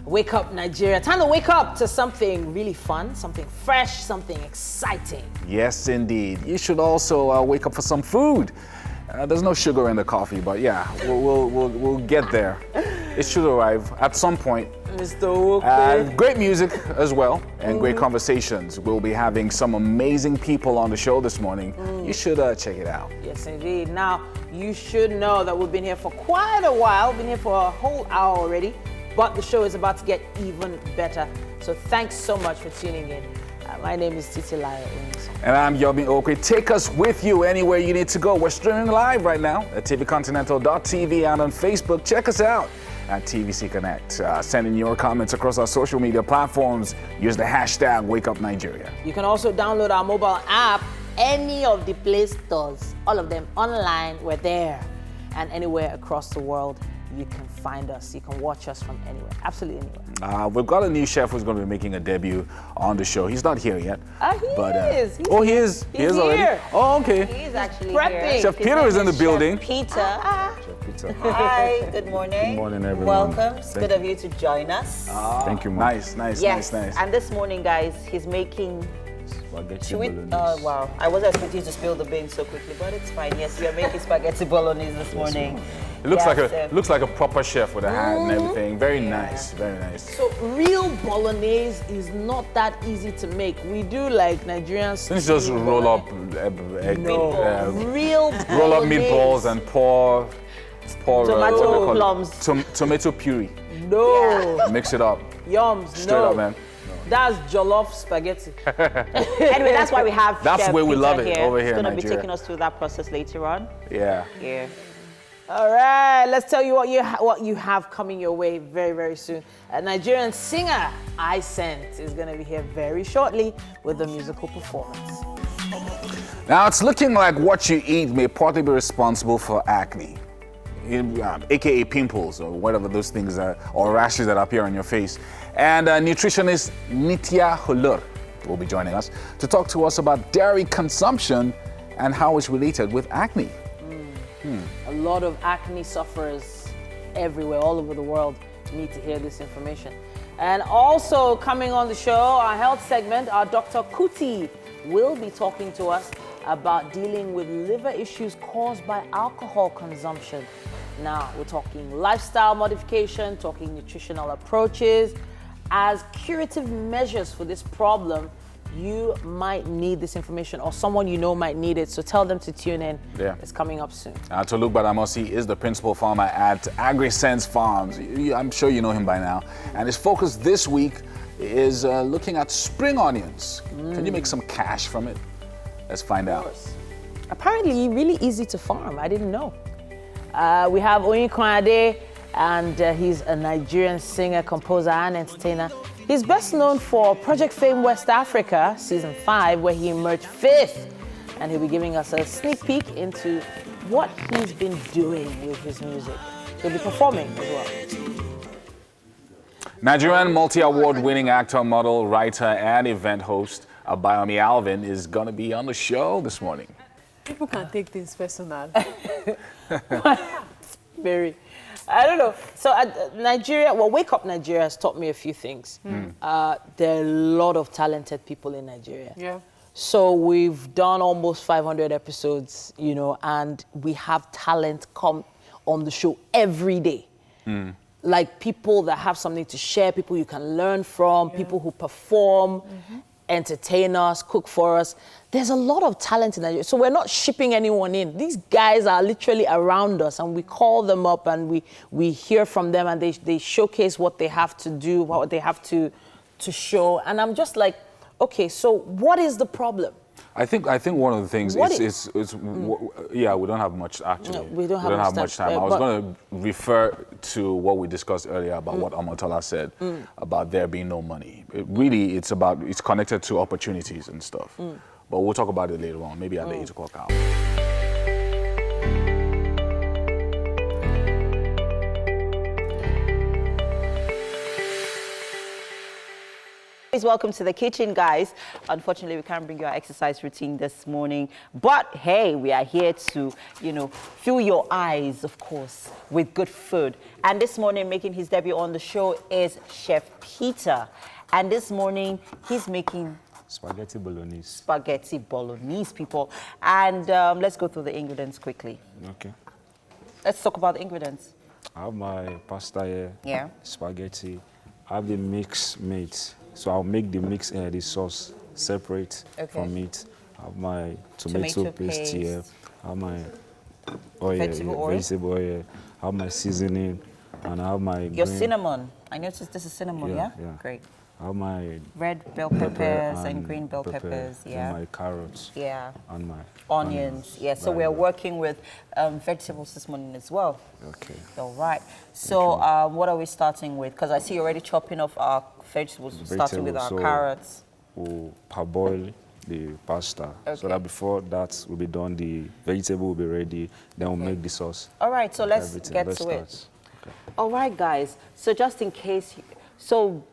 A: Wake up, Nigeria. Time to wake up to something really fun, something fresh, something exciting.
C: Yes, indeed. You should also wake up for some food. There's no sugar in the coffee, but yeah, we'll get there. It should arrive at some point.
A: Mr. Woke.
C: Great music as well, and great conversations. We'll be having some amazing people on the show this morning. You should check it out.
A: Yes, indeed. Now, you should know that we've been here for quite a while, been here for a whole hour already, but the show is about to get even better. So thanks so much for tuning in. My name is Titilayo Uniso.
C: And I'm Yomi Okwe. Take us with you anywhere you need to go. We're streaming live right now at tvcontinental.tv and on Facebook. Check us out at TVC Connect. Send in your comments across our social media platforms. Use the hashtag #WakeUpNigeria.
A: You can also download our mobile app, any of the Play Stores, all of them online. We're there. And anywhere across the world, you can find us. You can watch us from anywhere, absolutely anywhere.
C: We've got a new chef who's going to be making a debut on the show. He's not here yet.
A: He is.
C: He is. He is already.
A: Here.
C: Oh, okay.
B: He is actually
A: Prepping.
B: here.
C: Chef Peter is in the building.
B: Peter.
H: Chef Peter.
B: Hi, good morning.
H: Good morning, everyone.
B: Welcome. It's good of you to join us.
H: Thank you, Mom.
C: Nice.
B: Yes, and this morning, guys, he's making...
H: Spaghetti
B: Should we?
H: Bolognese.
B: Wow, I wasn't expecting you to spill the beans so quickly, but it's fine. Yes, we are making spaghetti bolognese this morning.
C: It looks
B: Yes,
C: looks like a proper chef with a hat and everything. Very nice, very nice.
A: So real bolognese is not that easy to make. We do like Nigerian.
C: Let's just roll up egg,
A: Real
C: roll up
A: bolognese.
C: meatballs and pour
B: Tomato plums.
C: Tomato puree.
A: No.
C: Mix it up.
A: Yums.
C: Straight
A: no.
C: up, man.
A: That's jollof spaghetti.
B: Anyway, that's why we have
C: That's
B: Chef
C: where we
B: Peter
C: love it,
B: here.
C: over here
B: He's
C: in
B: going to be
C: Nigeria.
B: taking us through that process later on.
C: Yeah.
B: Yeah.
A: All right, let's tell you what you have coming your way very, very soon. A Nigerian singer, I Scent, is going to be here very shortly with a musical performance.
C: Now it's looking like what you eat may partly be responsible for acne, aka pimples or whatever those things are, or rashes that appear on your face. And nutritionist Nitya Hulur will be joining us to talk to us about dairy consumption and how it's related with acne.
A: A lot of acne sufferers everywhere, all over the world, need to hear this information. And also coming on the show, our health segment, our Dr. Kuti will be talking to us about dealing with liver issues caused by alcohol consumption. Now, we're talking lifestyle modification, talking nutritional approaches. As curative measures for this problem, you might need this information, or someone you know might need it, so tell them to tune in.
C: Yeah.
A: It's coming up soon.
C: Toluk Badamosi is the principal farmer at AgriSense Farms. I'm sure you know him by now. And his focus this week is looking at spring onions. Can you make some cash from it? Let's find out.
A: Apparently, really easy to farm. I didn't know. We have Oyin Kwade, and he's a Nigerian singer, composer, and entertainer. He's best known for Project Fame West Africa, Season 5, where he emerged 5th. And he'll be giving us a sneak peek into what he's been doing with his music. He'll be performing as well.
C: Nigerian multi-award winning actor, model, writer, and event host Abayomi Alvin is going to be on the show this morning.
D: People can take things personal.
A: Very. I don't know. So Nigeria, Wake Up Nigeria has taught me a few things. There are a lot of talented people in Nigeria.
D: Yeah.
A: So we've done almost 500 episodes, and we have talent come on the show every day. Like people that have something to share, people you can learn from, people who perform, entertain us, cook for us. There's a lot of talent in Nigeria. So we're not shipping anyone in. These guys are literally around us, and we call them up and we hear from them, and they showcase what they have to do, what they have to show. And I'm just like, okay, so what is the problem?
C: I think one of the things we don't have much actually.
A: No, we don't have
C: much time. I was going to refer to what we discussed earlier about what Omotola said about there being no money. It's connected to opportunities and stuff. But we'll talk about it later on, maybe at the 8 o'clock hour.
B: Welcome to the kitchen, guys. Unfortunately, we can't bring you our exercise routine this morning, but hey, we are here to, fill your eyes, of course, with good food. And this morning, making his debut on the show is Chef Peter. And this morning, he's making
H: Spaghetti Bolognese.
B: Spaghetti Bolognese, people. And let's go through the ingredients quickly.
H: Okay.
B: Let's talk about the ingredients.
H: I have my pasta here.
B: Yeah.
H: Spaghetti. I have the mixed meat. So I'll make the mix, the sauce separate from meat. I have my tomato paste here. I have my oil, vegetable oil. I have my seasoning, and I have my
B: cinnamon. I noticed this is cinnamon, yeah? Great.
H: I have my
B: red bell peppers and green bell peppers,
H: and my carrots.
B: Yeah.
H: And my
B: onions. Yeah, so we're working with vegetables this morning as well.
H: Okay.
B: All right. So what are we starting with? Because I see you're already chopping off our vegetables, starting with our carrots.
H: We'll parboil the pasta. So that before that will be done, the vegetable will be ready. Then we'll make the sauce.
B: All right, so let's get to it.
H: Okay.
B: All right, guys. So just in case, so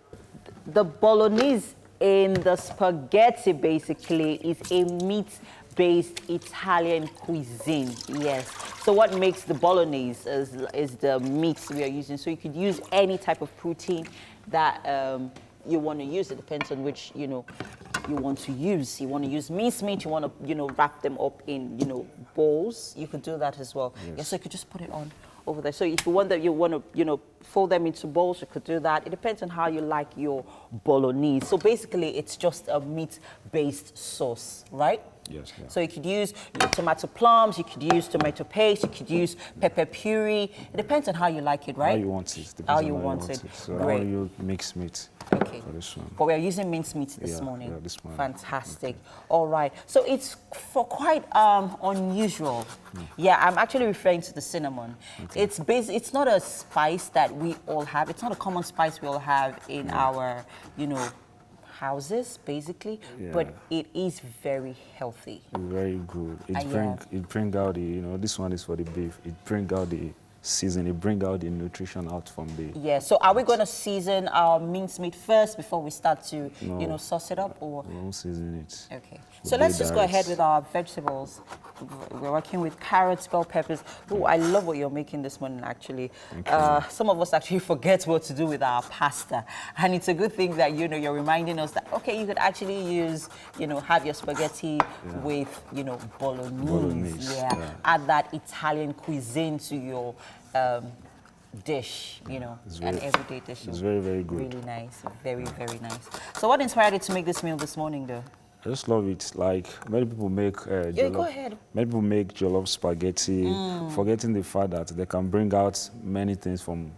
B: the Bolognese in the spaghetti basically is a meat-based Italian cuisine. Yes. So what makes the Bolognese is the meats we are using. So you could use any type of protein that you want to use. It depends on which, you know, you want to use. You want to use mincemeat, you want to, you know, wrap them up in, you know, bowls. You could do that as well.
H: Yes.
B: Yeah, so you could just put it on over there. So if you want to, you know, fold them into bowls, you could do that. It depends on how you like your Bolognese. So basically, it's just a meat-based sauce, right?
H: Yes. Yeah.
B: So you could use your tomato plums, you could use tomato paste, you could use pepper puree. It depends on how you like it, right?
H: How you want it.
B: How you want it.
H: So
B: Great.
H: how you mix meat.
B: Okay.
H: For this one.
B: But we are using mincemeat this morning.
H: Yeah, this morning.
B: Fantastic. Okay. All right. So it's for quite unusual. Yeah, I'm actually referring to the cinnamon. Okay. It's not a spice that we all have. It's not a common spice we all have in our, you know, houses basically, but it is very healthy.
H: Very good. It bring out the, you know, this one is for the beef. It bring out the season. It bring out the nutrition out from the.
B: Yeah. So are we going to season our mincemeat first before we start to, you know, sauce it up, or?
H: We won't season it.
B: Okay. So let's just go ahead with our vegetables. We're working with carrots, bell peppers. Oh, I love what you're making this morning, actually. Some of us actually forget what to do with our pasta. And it's a good thing that, you know, you're reminding us that, okay, you could actually use, you know, have your spaghetti with, you know, bolognese. Add that Italian cuisine to your dish, you know, an everyday dish.
H: It's very, very good.
B: Really nice. Very, very nice. So what inspired you to make this meal this morning, though?
H: I just love it. Like, many people make jollof.
B: Go ahead.
H: Many people make jollof spaghetti, forgetting the fact that they can bring out many things from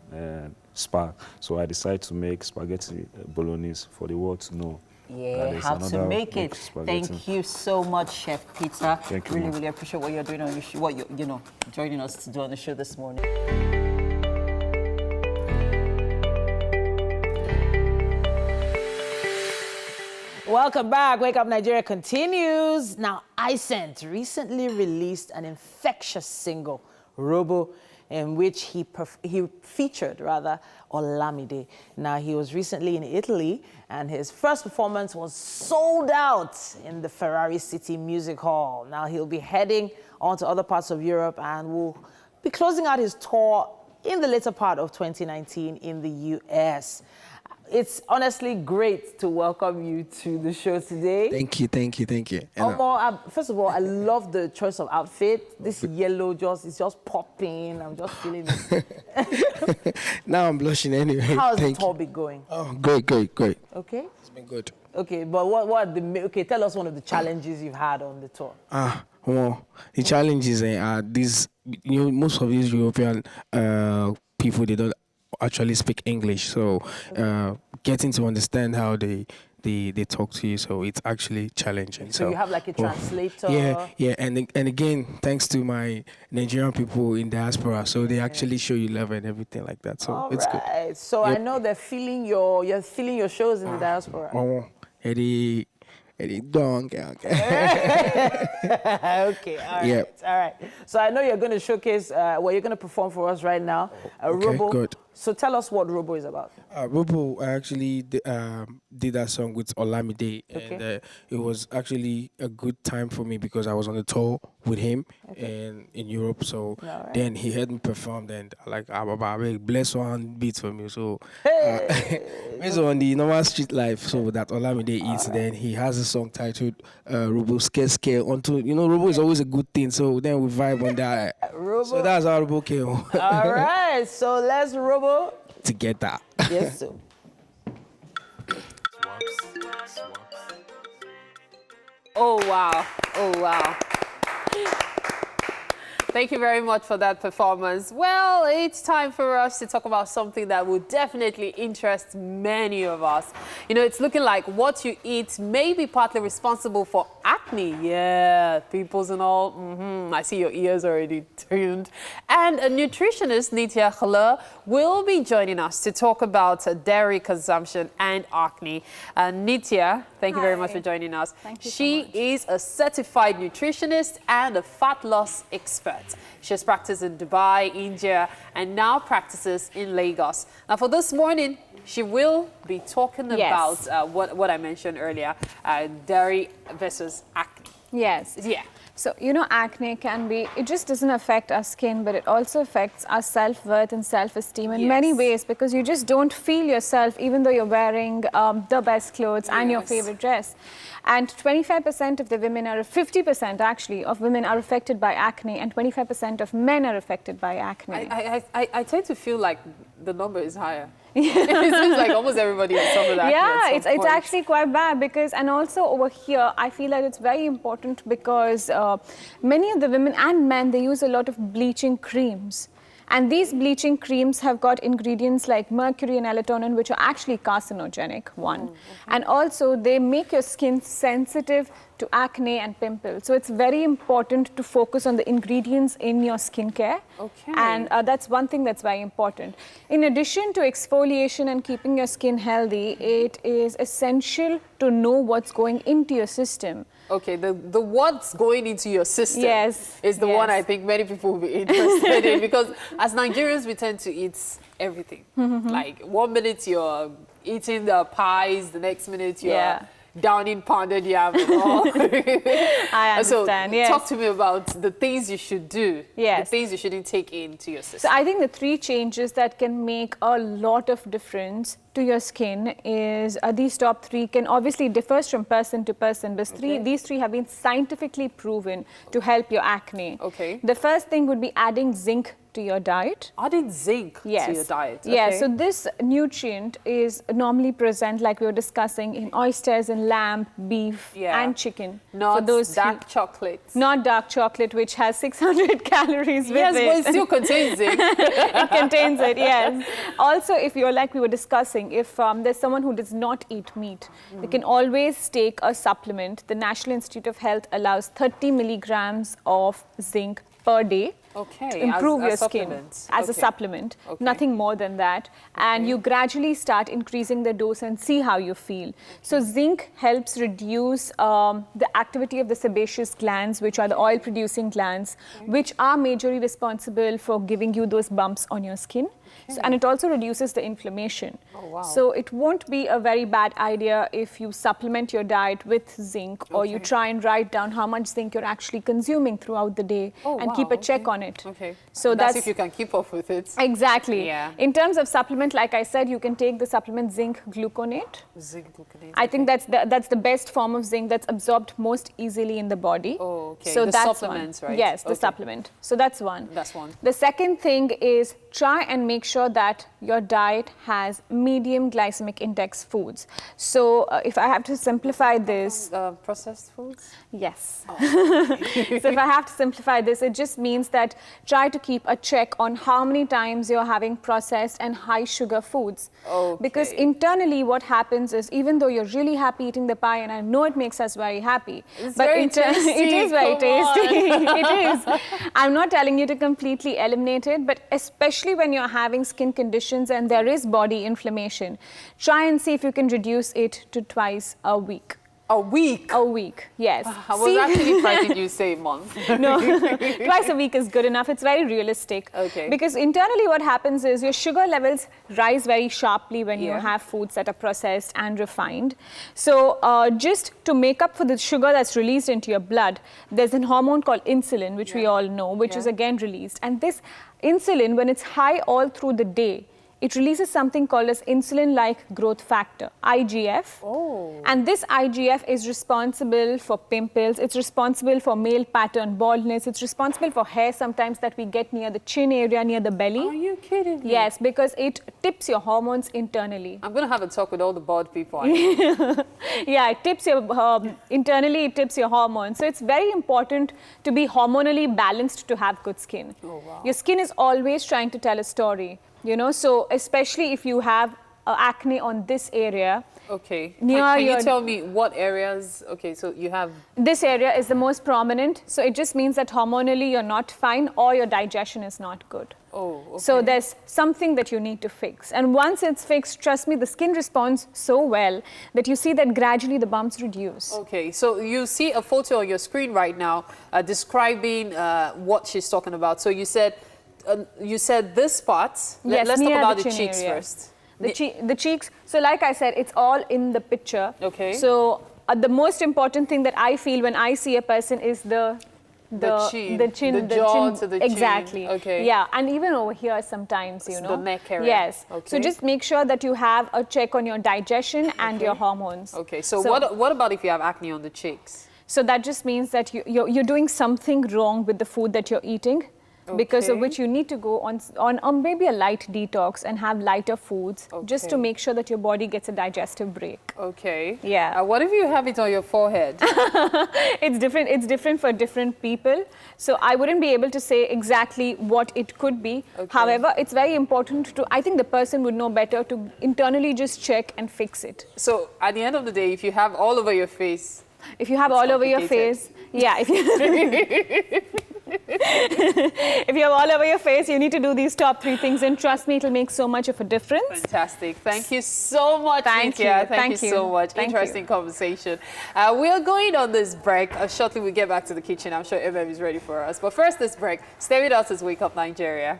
H: spa. So I decided to make spaghetti bolognese for the world to know.
B: Yeah, how to make it.
H: Spaghetti.
B: Thank you so much, Chef Peter.
H: Thank you.
B: Really, really appreciate what you're doing on your show, what you're, you know, joining us to do on the show this morning.
A: Welcome back. Wake Up Nigeria continues. Now, Icent recently released an infectious single, Robo, in which he featured Olamide. Now, he was recently in Italy, and his first performance was sold out in the Ferrari City Music Hall. Now, he'll be heading on to other parts of Europe and will be closing out his tour in the later part of 2019 in the US. It's honestly great to welcome you to the show today.
I: Thank you.
A: First of all, I love the choice of outfit. This yellow is just popping. I'm just feeling it.
I: Now I'm blushing anyway.
A: How's the tour been going?
I: Oh, great.
A: Okay.
I: It's been good.
A: Okay, but tell us one of the challenges you've had on the tour.
I: Well, the challenges are these. You know, most of these European people, they don't actually speak English, so getting to understand how they talk to you, so it's actually challenging.
A: So you have like a translator.
I: Yeah, and again, thanks to my Nigerian people in diaspora, so they actually show you love and everything like that. So it's good.
A: So I know you're feeling your shows in the diaspora.
I: Eddie, okay.
A: Okay, all right. So I know you're going to showcase you're going to perform for us right now. Robo.
I: Good.
A: So tell us what Robo is about.
I: Robo, I actually did that song with Olamide, and it was actually a good time for me because I was on a tour with him in Europe. So then he had me performed, and like, bless one beat for me. So based on the normal street life, so that Olamide eats, then he has a song titled Robo Scare. Robo is always a good thing. So then we vibe on that. So that's how Robo came.
A: All right, so let's Robo
I: together.
A: Yes, sir.
D: Oh, wow. Thank you very much for that performance. Well, it's time for us to talk about something that will definitely interest many of us. You know, it's looking like what you eat may be partly responsible for acne. Yeah, pimples and all. I see your ears already tuned. And a nutritionist, Nitya Khala, will be joining us to talk about dairy consumption and acne. Nitya, thank you very much for joining us.
J: Thank you so
D: She
J: much.
D: is a certified nutritionist and a fat loss expert. She has practiced in Dubai, India, and now practices in Lagos. Now, for this morning, she will be talking
J: Yes.
D: about what I mentioned earlier, dairy versus acne.
J: Yes.
D: Yeah.
J: So, you know, acne can be, it just doesn't affect our skin, but it also affects our self-worth and self-esteem in many ways, because you just don't feel yourself even though you're wearing the best clothes and your favorite dress. And 25% of the women are, 50% actually, of women are affected by acne, and 25% of men are affected by acne.
D: I tend to feel like the number is higher. It seems like almost everybody has suffered acne.
J: Yeah, it's actually quite bad, because, and also over here, I feel that it's very important because many of the women and men, they use a lot of bleaching creams. And these bleaching creams have got ingredients like mercury and melatonin, which are actually carcinogenic, one. And also, they make your skin sensitive to acne and pimples. So it's very important to focus on the ingredients in your skincare.
D: Okay.
J: And that's one thing that's very important. In addition to exfoliation and keeping your skin healthy, it is essential to know what's going into your system.
D: Okay, the what's going into your system is the one I think many people will be interested in, because as Nigerians, we tend to eat everything. Like 1 minute you're eating the pies, the next minute you're downing pounded yam and all.
J: I understand,
D: So talk to me about the things you should do, the things you shouldn't take into your system.
J: So I think the 3 changes that can make a lot of difference to your skin is, these top 3 can obviously differ from person to person, but these 3 have been scientifically proven to help your acne.
D: Okay.
J: The first thing would be adding zinc to your diet.
D: Adding zinc to your diet.
J: Yeah,
D: okay.
J: so this nutrient is normally present, like we were discussing, in oysters and lamb, beef and chicken.
D: Not
J: for those
D: dark chocolate.
J: Not dark chocolate, which has 600 calories with it.
D: Yes, but it still contains zinc.
J: It contains it, yes. Also, if you're like we were discussing, if there's someone who does not eat meat, they can always take a supplement. The National Institute of Health allows 30 milligrams of zinc per day. To improve your skin as a supplement, nothing more than that. And you gradually start increasing the dose and see how you feel. So zinc helps reduce the activity of the sebaceous glands, which are the oil producing glands, which are majorly responsible for giving you those bumps on your skin. So, and it also reduces the inflammation. So it won't be a very bad idea if you supplement your diet with zinc, or you try and write down how much zinc you're actually consuming throughout the day and keep a check on it. So
D: that's if you can keep up with it.
J: Exactly. In terms of supplement, like I said, you can take the supplement zinc gluconate.
D: Zinc gluconate.
J: I think that's the best form of zinc that's absorbed most easily in the body. So
D: the
J: that's
D: supplements,
J: one.
D: right?
J: Yes, the supplement. So that's one.
D: That's one.
J: The second thing is try and make sure that your diet has medium glycemic index foods. So if I have to simplify this...
D: processed foods?
J: Yes. So if I have to simplify this, it just means that try to keep a check on how many times you're having processed and high sugar foods. Because internally what happens is, even though you're really happy eating the pie, and I know it makes us very happy, but it is very tasty. It is. I'm not telling you to completely eliminate it, but especially when you're having skin conditions and there is body inflammation, try and see if you can reduce it to twice a week.
D: A week?
J: A week, yes.
D: I was actually frightened you say month.
J: No, twice a week is good enough. It's very realistic. Because internally what happens is your sugar levels rise very sharply when you have foods that are processed and refined. So just to make up for the sugar that's released into your blood, there's a hormone called insulin, which we all know, which is again released. And this insulin, when it's high all through the day, it releases something called as insulin-like growth factor, IGF. And this IGF is responsible for pimples, it's responsible for male pattern baldness, it's responsible for hair sometimes that we get near the chin area, near the belly.
D: Are you kidding me?
J: Yes, because it tips your hormones internally.
D: I'm going to have a talk with all the bald people.
J: Yeah, it tips your, internally it tips your hormones. So it's very important to be hormonally balanced to have good skin. Your skin is always trying to tell a story. You know, so especially if you have acne on this area.
D: Okay.
J: Near
D: Can
J: your-
D: you tell me what areas? Okay, so you have...
J: This area is the most prominent, so it just means that hormonally you're not fine or your digestion is not good.
D: Oh, okay.
J: So there's something that you need to fix. And once it's fixed, trust me, the skin responds so well that you see that gradually the bumps reduce.
D: Okay, so you see a photo on your screen right now describing what she's talking about. So you said this part.
J: Yes,
D: Let's talk
J: near
D: about
J: the
D: the
J: chin
D: cheeks
J: area.
D: first.
J: The cheeks, so like I said, it's all in the picture.
D: Okay.
J: So the most important thing that I feel when I see a person is the
D: chin,
J: the chin,
D: the jaw to the chin.
J: exactly.
D: Okay.
J: Yeah, and even over here sometimes, you
D: So
J: know.
D: the neck area.
J: Yes.
D: Okay.
J: So just make sure that you have a check on your digestion and your hormones.
D: Okay, so what about if you have acne on the cheeks?
J: So that just means that you're doing something wrong with the food that you're eating. Because of
D: Okay.
J: which you need to go on maybe a light detox and have lighter foods just to
D: Okay.
J: make sure that your body gets a digestive break.
D: Okay.
J: Yeah.
D: What if you have it on your forehead?
J: It's different for different people. So I wouldn't be able to say exactly what it could be.
D: Okay.
J: However, it's very important I think the person would know better to internally just check and fix it.
D: So at the end of the day, if you have all over your face,
J: If you have all over your face, yeah, if you if you have all over your face, you need to do these top 3 things, and trust me, it'll make so much of a difference.
D: fantastic. Thank you so much,
J: Thank
D: Nithya.
J: you.
D: Thank you so much.
J: Thank
D: Interesting
J: you.
D: conversation. We are going on this break. Shortly, we get back to the kitchen. I'm sure MM is ready for us. But first, this break. Stay with us as Wake Up Nigeria.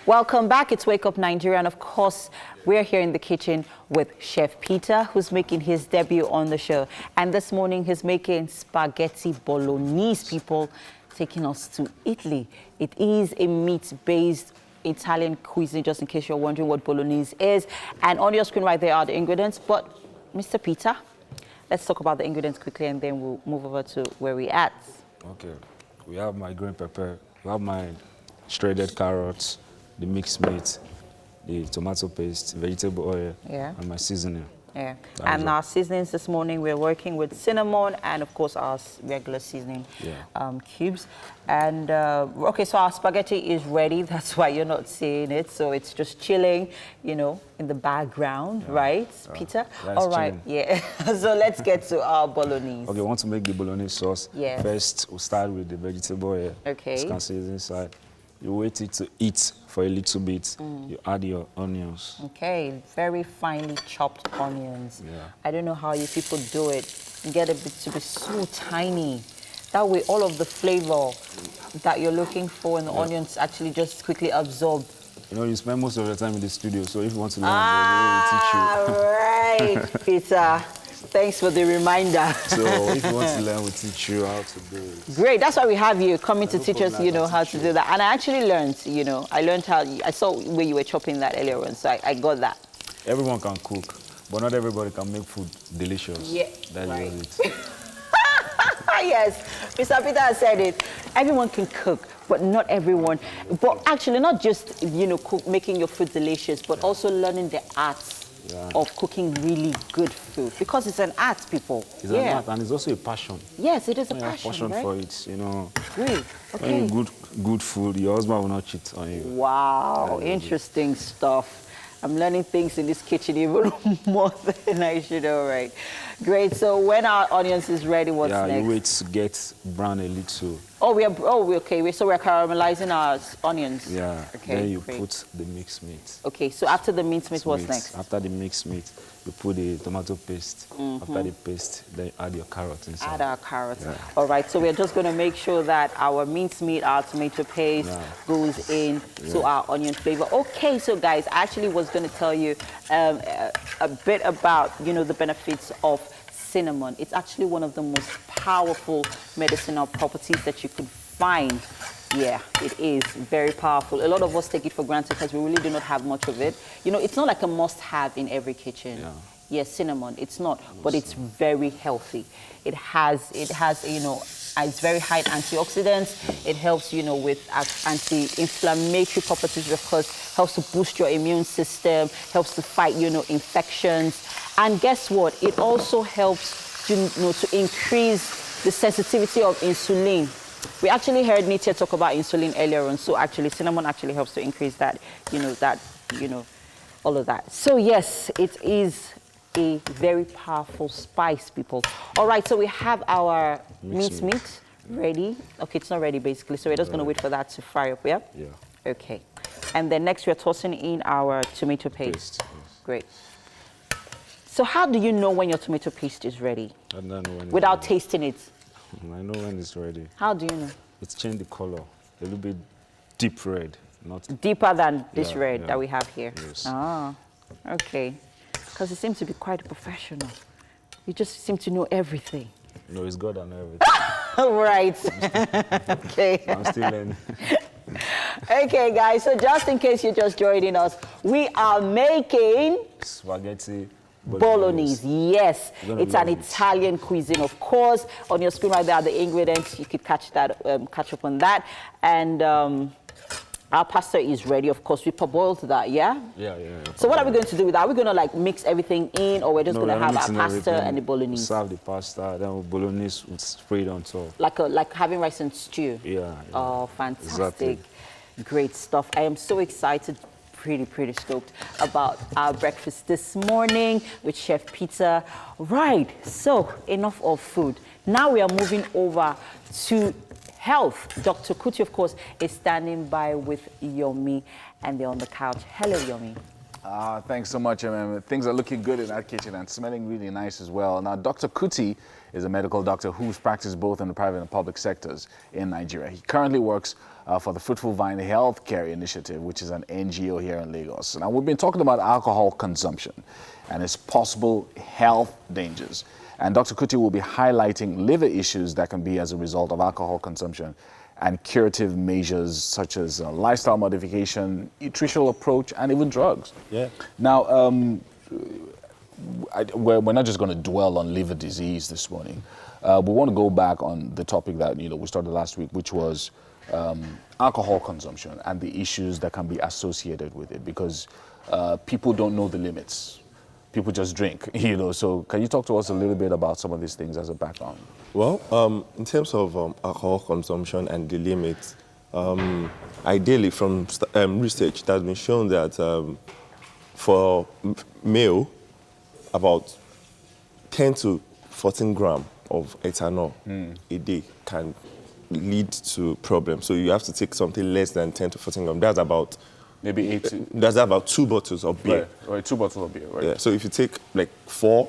B: Welcome back. It's Wake Up Nigeria, and of course, we're here in the kitchen with Chef Peter, who's making his debut on the show. And this morning, he's making spaghetti bolognese, people, taking us to Italy. It is a meat-based Italian cuisine, just in case you're wondering what bolognese is. And on your screen right there are the ingredients. But, Mr. Peter, let's talk about the ingredients quickly, and then we'll move over to where we're at.
H: Okay, we have my green pepper, we have my shredded carrots, the mixed meat, the tomato paste, vegetable oil,
B: Yeah.
H: and my seasoning.
B: Yeah.
H: That
B: And
H: is it.
B: our seasonings this morning, we're working with cinnamon and, of course, our regular seasoning cubes. And, okay, so our spaghetti is ready. That's why you're not seeing it. So it's just chilling, you know, in the background, right, Peter?
H: That's
B: All right,
H: chilling.
B: yeah. So let's get to our bolognese.
H: Okay, we want to make the bolognese sauce.
B: Yes.
H: First, we'll start with the vegetable oil.
B: Okay.
H: As you can see, it's inside. You wait it to eat for a little bit. You add your onions.
B: Okay, very finely chopped onions.
H: Yeah.
B: I don't know how you people do it. You get it to be so tiny. That way, all of the flavor that you're looking for in the onions actually just quickly absorb.
H: You know, you spend most of your time in the studio, so if you want to learn,
B: All right, Peter. Thanks for the reminder.
H: so if you want to learn, we'll teach you how to do it.
B: Great, that's why we have you coming to teach us, you know, how to do that. And I actually learned, you know, I saw where you were chopping that earlier on, so I got that.
H: Everyone can cook, but not everybody can make food delicious.
B: Yeah,
H: That's
B: right.
H: it.
B: Yes, Mr. Peter has said it. Everyone can cook, but not everyone. But actually, not just, you know, making your food delicious, but also learning the arts of cooking really good food. Because it's an art, people.
H: It's an art, and it's also a passion.
B: Yes, it is a
H: When you have
B: passion, right?
H: for it, you know.
B: Great,
H: When
B: okay.
H: you good food, your husband will not cheat on you.
B: Wow, interesting stuff. I'm learning things in this kitchen even more than I should, all right. Great, so when our onions is ready, what's next?
H: You wait to get brown a little.
B: So we're caramelizing our onions.
H: Yeah,
B: Okay,
H: then you
B: great.
H: put the mixed meat.
B: Okay, so after the minced meat, what's next?
H: After the mixed meat, you put the tomato paste. After the paste, then you add your carrot inside.
B: Add our carrots.
H: Yeah.
B: All right, so we're just going to make sure that our minced meat, our tomato paste goes in to our onion flavor. Okay, so guys, I actually was going to tell you a bit about, you know, the benefits of cinnamon. It's actually one of the most powerful medicinal properties that you could find. Yeah, it is very powerful. A lot of us take it for granted because we really do not have much of it. You know, it's not like a must-have in every kitchen. Yeah. Yes, cinnamon, it's not, but it's very healthy. It has, you know, it's very high in antioxidants. It helps, you know, with anti-inflammatory properties, because helps to boost your immune system, helps to fight, you know, infections. And guess what? It also helps to, you know, to increase the sensitivity of insulin. We actually heard Nitya talk about insulin earlier on, so actually cinnamon actually helps to increase that, all of that. So yes, it is a very powerful spice, people. All right, so we have our meat ready. Okay, it's not ready basically, so we're just going to wait for that to fry up, yeah?
H: Yeah.
B: Okay. And then next we're tossing in our tomato paste.
H: Yes.
B: Great. So how do you know when your tomato paste is ready?
H: I don't know when
B: without
H: it's ready.
B: tasting it?
H: I know when it's ready.
B: How do you know?
H: It's changed the color, a little bit deep red, not
B: deeper than this red that we have here.
H: Yes.
B: Ah, okay. Because it seems to be quite professional. You just seem to know everything.
H: No, it's God and everything.
B: Right. Okay.
H: I'm still learning.
B: Okay, guys, so just in case you're just joining us, we are making
H: Spaghetti
B: Bolognese. Yes, it's an Italian cuisine, of course. On your screen right there are the ingredients. You could catch up on that. And our pasta is ready. Of course, we parboiled that, yeah?
H: Yeah.
B: So what are we going to do with that? Are we going to like mix everything in, or we're just going to have our pasta and the Bolognese?
H: Serve the pasta, then with Bolognese with spread on top.
B: Like having rice and stew?
H: Yeah.
B: Oh, fantastic.
H: Exactly.
B: Great stuff. I am so excited, pretty stoked about our breakfast this morning with Chef Peter. Right, so enough of food. Now we are moving over to health. Dr. Kuti, of course, is standing by with Yomi, and they're on the couch. Hello, Yomi.
C: Thanks so much, things are looking good in that kitchen and smelling really nice as well. Now, Dr. Kuti is a medical doctor who's practiced both in the private and public sectors in Nigeria. He currently works for the Fruitful Vine Healthcare Initiative, which is an NGO here in Lagos. Now, we've been talking about alcohol consumption and its possible health dangers. And Dr. Kuti will be highlighting liver issues that can be as a result of alcohol consumption and curative measures such as lifestyle modification, nutritional approach, and even drugs.
K: Yeah.
C: Now, we're not just going to dwell on liver disease this morning. We want to go back on the topic that we started last week, which was alcohol consumption and the issues that can be associated with it, because people don't know the limits. People just drink, So can you talk to us a little bit about some of these things as a background?
K: Well, in terms of alcohol consumption and the limits, ideally from research, it has been shown that for male, about 10 to 14 grams of ethanol a day can lead to problems. So you have to take something less than 10 to 14 grams. That's about
C: maybe 8.
K: That's about 2 bottles of beer.
C: Right, 2 bottles of beer, right.
K: Yeah, so if you take like 4.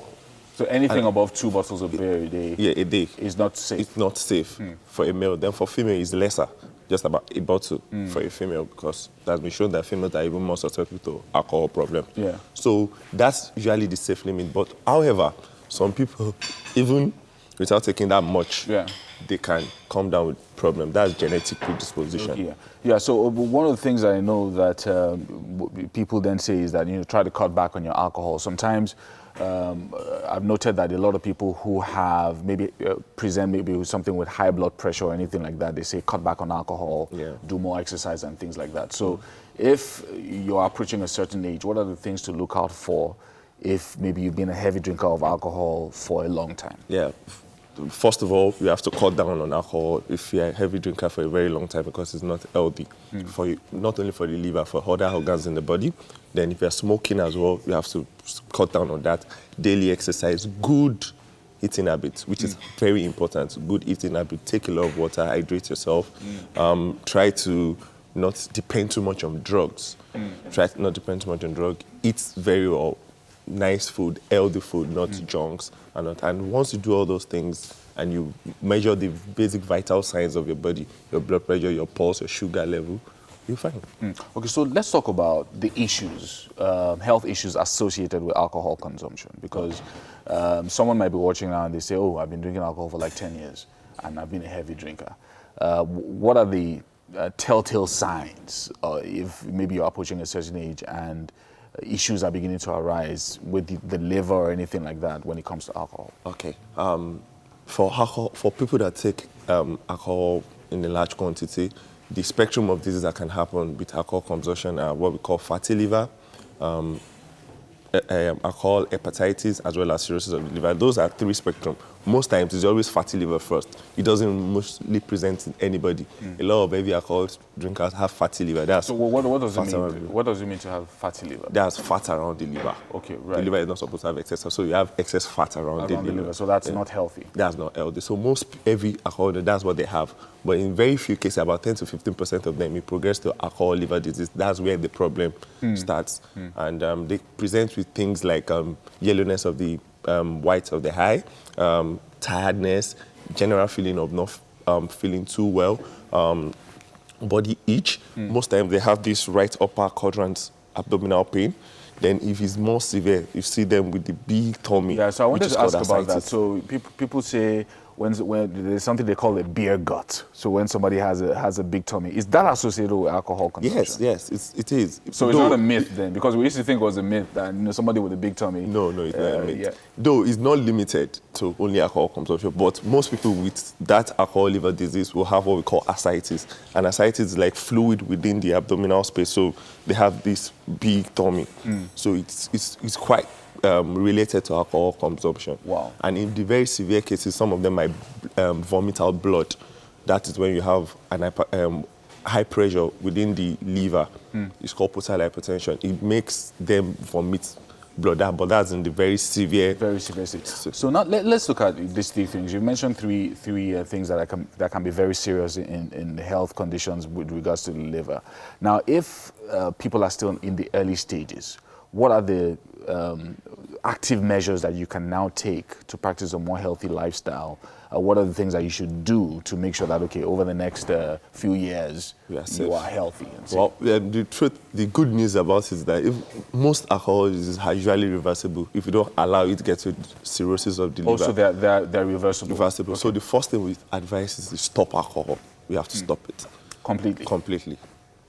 C: So anything above 2 bottles of beer a day?
K: Yeah, a day.
C: Is not safe?
K: It's not safe for a male. Then for female, it's lesser, just about a bottle for a female, because it has been shown that females are even more susceptible to alcohol problems.
C: Yeah.
K: So that's usually the safe limit. But however, some people, even without taking that much, they can come down with problems. That's genetic predisposition.
C: Okay, yeah, so one of the things I know that people then say is that, try to cut back on your alcohol. Sometimes I've noted that a lot of people who have present with something with high blood pressure or anything like that, they say cut back on alcohol, do more exercise and things like that. So if you're approaching a certain age, what are the things to look out for if maybe you've been a heavy drinker of alcohol for a long time?
K: Yeah. First of all, you have to cut down on alcohol if you're a heavy drinker for a very long time, because it's not healthy for you, not only for the liver, for other organs in the body. Then if you're smoking as well, you have to cut down on that. Daily exercise, good eating habits, which is very important. Good eating habit, take a lot of water, hydrate yourself. Try to not depend too much on drugs. Try to not depend too much on drugs. Eat very well. Nice food, healthy food, not junks. And once you do all those things and you measure the basic vital signs of your body, your blood pressure, your pulse, your sugar level, you're fine.
C: Okay, so let's talk about the issues, health issues associated with alcohol consumption, because someone might be watching now and they say, oh, I've been drinking alcohol for like 10 years and I've been a heavy drinker. What are the telltale signs if maybe you're approaching a certain age and issues are beginning to arise with the liver or anything like that when it comes to alcohol?
K: Okay. For people that take alcohol in a large quantity, the spectrum of diseases that can happen with alcohol consumption are what we call fatty liver, alcohol hepatitis, as well as cirrhosis of the liver. Those are 3 spectrum. most times it's always fatty liver first. It doesn't mostly present in anybody. A lot of heavy alcohol drinkers have fatty liver. That's
C: so what does it mean? What does it mean to have fatty liver?
K: There's fat around the liver.
C: Okay, right.
K: The liver is not supposed to have excess, so you have excess fat around the liver.
C: So that's not healthy.
K: That's not healthy. So most heavy alcohol, that's what they have. But in very few cases, about 10 to 15% of them, it progress to alcohol liver disease. That's where the problem starts. And they present with things like yellowness of the whites of the eye, tiredness, general feeling of not feeling too well, body itch. Most times they have this right upper quadrant abdominal pain. Then if it's more severe, you see them with the big tummy.
C: Yeah, so I wanted to ask about
K: ascites.
C: that. So people say when there's something they call a beer gut. So when somebody has a big tummy, is that associated with alcohol consumption?
K: Yes, it is.
C: So it's not a myth then, because we used to think it was a myth that somebody with a big tummy.
K: No, it's not a myth.
C: Yeah.
K: Though it's not limited to only alcohol consumption, but most people with that alcohol liver disease will have what we call ascites. And ascites is like fluid within the abdominal space, so they have this big tummy. So it's quite related to alcohol consumption.
C: Wow.
K: And in the very severe cases, some of them might vomit out blood. That is when you have an high pressure within the liver. It's called portal hypertension. It makes them vomit blood, but that's in the very severe
C: state. So now let's look at these three things. You mentioned three things that can be very serious in health conditions with regards to the liver. Now, if people are still in the early stages, what are the active measures that you can now take to practice a more healthy lifestyle? What are the things that you should do to make sure that, okay, over the next few years, you are healthy?
K: Well, the good news about it is that if most alcohol is usually reversible, if you don't allow it to get to cirrhosis of the liver.
C: Also, they're reversible.
K: Okay. So the first thing we advise is to stop alcohol. We have to stop it. Completely.